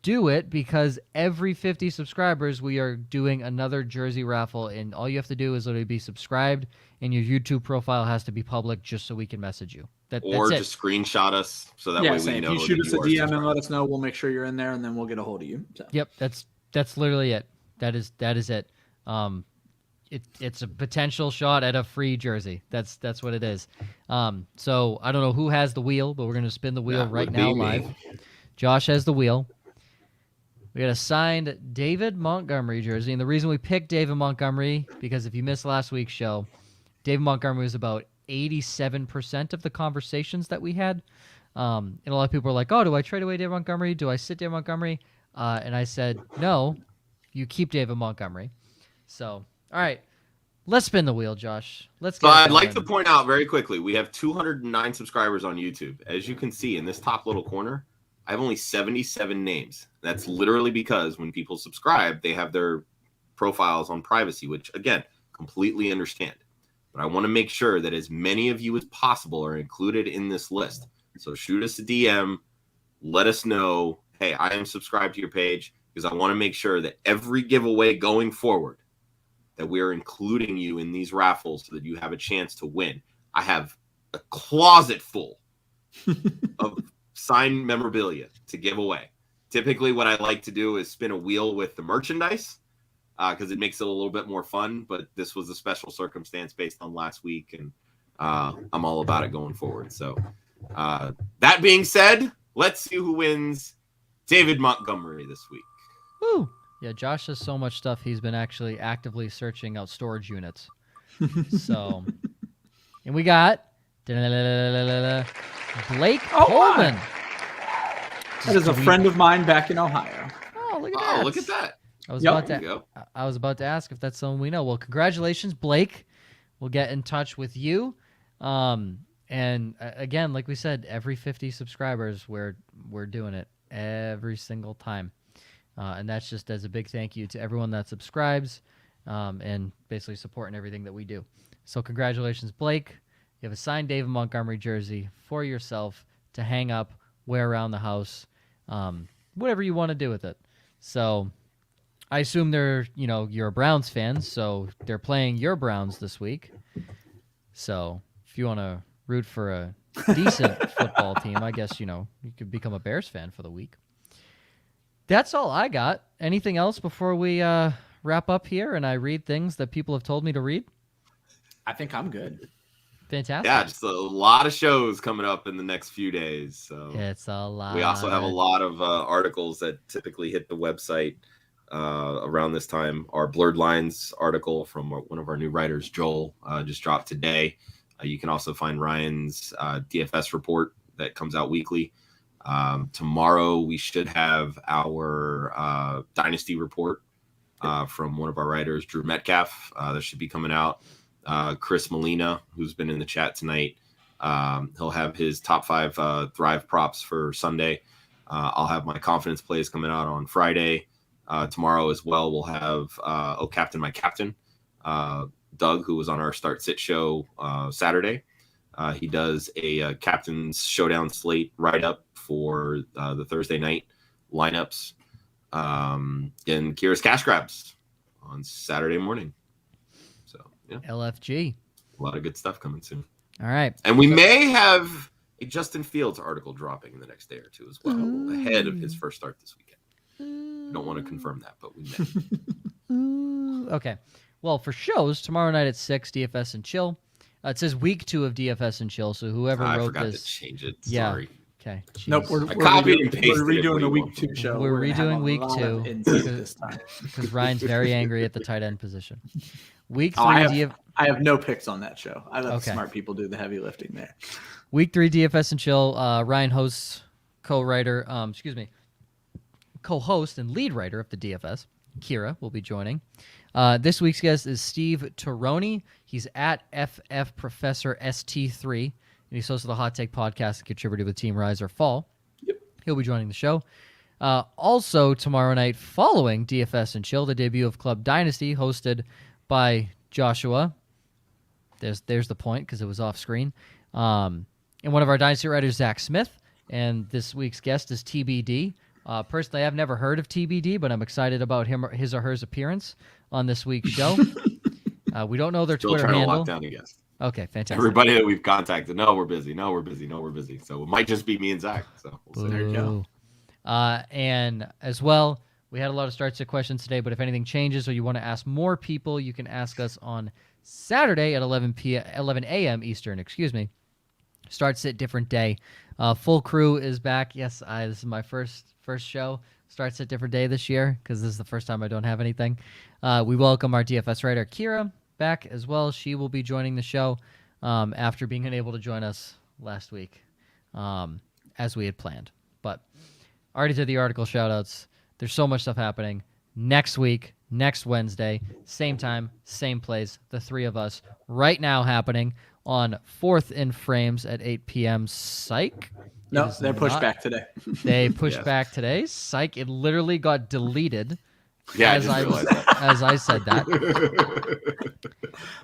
do it, because every 50 subscribers, we are doing another jersey raffle. And all you have to do is literally be subscribed, and your YouTube profile has to be public just so we can message you. Or that's just screenshot us so that way we know. If you shoot us a DM and let us know, we'll make sure you're in there, and then we'll get a hold of you. So. Yep, that's literally it. That is it. It's a potential shot at a free jersey. That's what it is. So I don't know who has the wheel, but we're gonna spin the wheel right now live. Josh has the wheel. We got a signed David Montgomery jersey, and the reason we picked David Montgomery, because if you missed last week's show, David Montgomery was about 87% of the conversations that we had. And a lot of people are like, "Oh, do I trade away David Montgomery? Do I sit David Montgomery?" And I said, "No, you keep David Montgomery." So, all right, let's spin the wheel, Josh. So I'd like to point out very quickly, we have 209 subscribers on YouTube. As you can see in this top little corner, I have only 77 names. That's literally because when people subscribe, they have their profiles on privacy, which, again, completely understand. But I want to make sure that as many of you as possible are included in this list. So shoot us a DM. Let us know, hey, I am subscribed to your page, because I want to make sure that every giveaway going forward, that we are including you in these raffles so that you have a chance to win. I have a closet full of signed memorabilia to give away. Typically what I like to do is spin a wheel with the merchandise because it makes it a little bit more fun, but this was a special circumstance based on last week, and I'm all about it going forward. So that being said, let's see who wins David Montgomery this week. Woo! Yeah, Josh has so much stuff. He's been actually actively searching out storage units. So, and we got Blake Coleman. That is a friend of mine back in Ohio. Oh, look at that. Look at that. I was about to ask if that's someone we know. Well, congratulations, Blake. We'll get in touch with you. And again, like we said, every 50 subscribers, we're doing it every single time. And that's just as a big thank you to everyone that subscribes and basically supporting everything that we do. So congratulations, Blake. You have a signed David Montgomery jersey for yourself to hang up, wear around the house, whatever you want to do with it. So I assume you're a Browns fan, so they're playing your Browns this week. So if you want to root for a decent football team, I guess, you could become a Bears fan for the week. That's all I got. Anything else before we wrap up here and I read things that people have told me to read? I think I'm good. Fantastic. Yeah, just a lot of shows coming up in the next few days. So it's a lot. We also have a lot of articles that typically hit the website around this time. Our Blurred Lines article from one of our new writers, Joel, just dropped today. You can also find Ryan's DFS report that comes out weekly. Tomorrow we should have our Dynasty report from one of our writers, Drew Metcalf. That should be coming out. Chris Molina, who's been in the chat tonight, he'll have his top 5 Thrive props for Sunday. I'll have my confidence plays coming out on Friday. Tomorrow as well, we'll have Captain My Captain, Doug, who was on our Start Sit show Saturday. He does a Captain's Showdown slate write-up for the Thursday night lineups and Kira's Cash Grabs on Saturday morning. So, yeah. LFG. A lot of good stuff coming soon. All right. And we may have a Justin Fields article dropping in the next day or two as well, ahead of his first start this weekend. I don't want to confirm that, but we may. Okay. Well, for shows, tomorrow night at 6, DFS and Chill. It says week 2 of DFS and Chill, so whoever wrote this... I forgot to change it. Yeah. Sorry. Okay. Jeez. Nope, we're redoing the week 2 show. We're redoing week 2 this time because Ryan's very angry at the tight end position. Week 3 I have no picks on that show. I let the smart people do the heavy lifting there. Week 3 DFS and Chill. Ryan hosts, co-host and lead writer of the DFS. Kira will be joining. This week's guest is Steve Taroni. He's at FF Professor ST3, and he's host of the Hot Take podcast and contributor with Team Rise or Fall. Yep. He'll be joining the show. Also, tomorrow night, following DFS and Chill, the debut of Club Dynasty, hosted by Joshua. There's the point, because it was off screen. And one of our Dynasty writers, Zach Smith. And this week's guest is TBD. Personally, I've never heard of TBD, but I'm excited about his or her appearance on this week's show. We don't know their Still Twitter trying handle. to lock down a guest. Okay, fantastic. Everybody that we've contacted, no, we're busy. So it might just be me and Zach. So we'll see. There you go. And as well, we had a lot of start sit questions today, but if anything changes or you want to ask more people, you can ask us on Saturday at 11 a.m. Eastern, Start sit different day. Full crew is back. Yes, this is my first show. Starts at different day this year because this is the first time I don't have anything. We welcome our DFS writer Kira back as well. She will be joining the show after being unable to join us last week as we had planned. But already did the article shout-outs. There's so much stuff happening. Next week, next Wednesday, same time, same place, the three of us right now happening on 4th in Frames at 8 p.m. Psych. No, they're pushed back today. They pushed back today. Psych. It literally got deleted. Yeah, as I said that.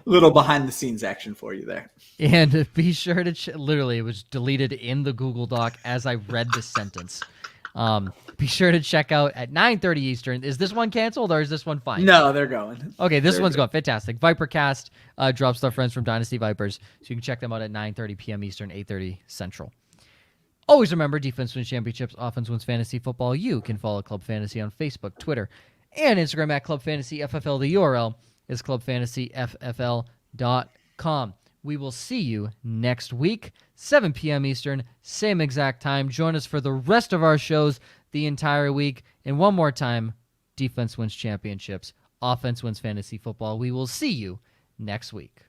Little behind the scenes action for you there. And be sure to literally it was deleted in the Google Doc as I read the sentence. Be sure to check out at 9:30 Eastern. Is this one canceled or is this one fine? No, they're going. Okay, this one's going. Fantastic. Vipercast drops their friends from Dynasty Vipers, so you can check them out at 9:30 p.m. Eastern, 8:30 Central. Always remember, defense wins championships, offense wins fantasy football. You can follow Club Fantasy on Facebook, Twitter, and Instagram at Club Fantasy FFL. The URL is clubfantasyffl.com. We will see you next week, 7 p.m. Eastern, same exact time. Join us for the rest of our shows the entire week. And one more time, defense wins championships. Offense wins fantasy football. We will see you next week.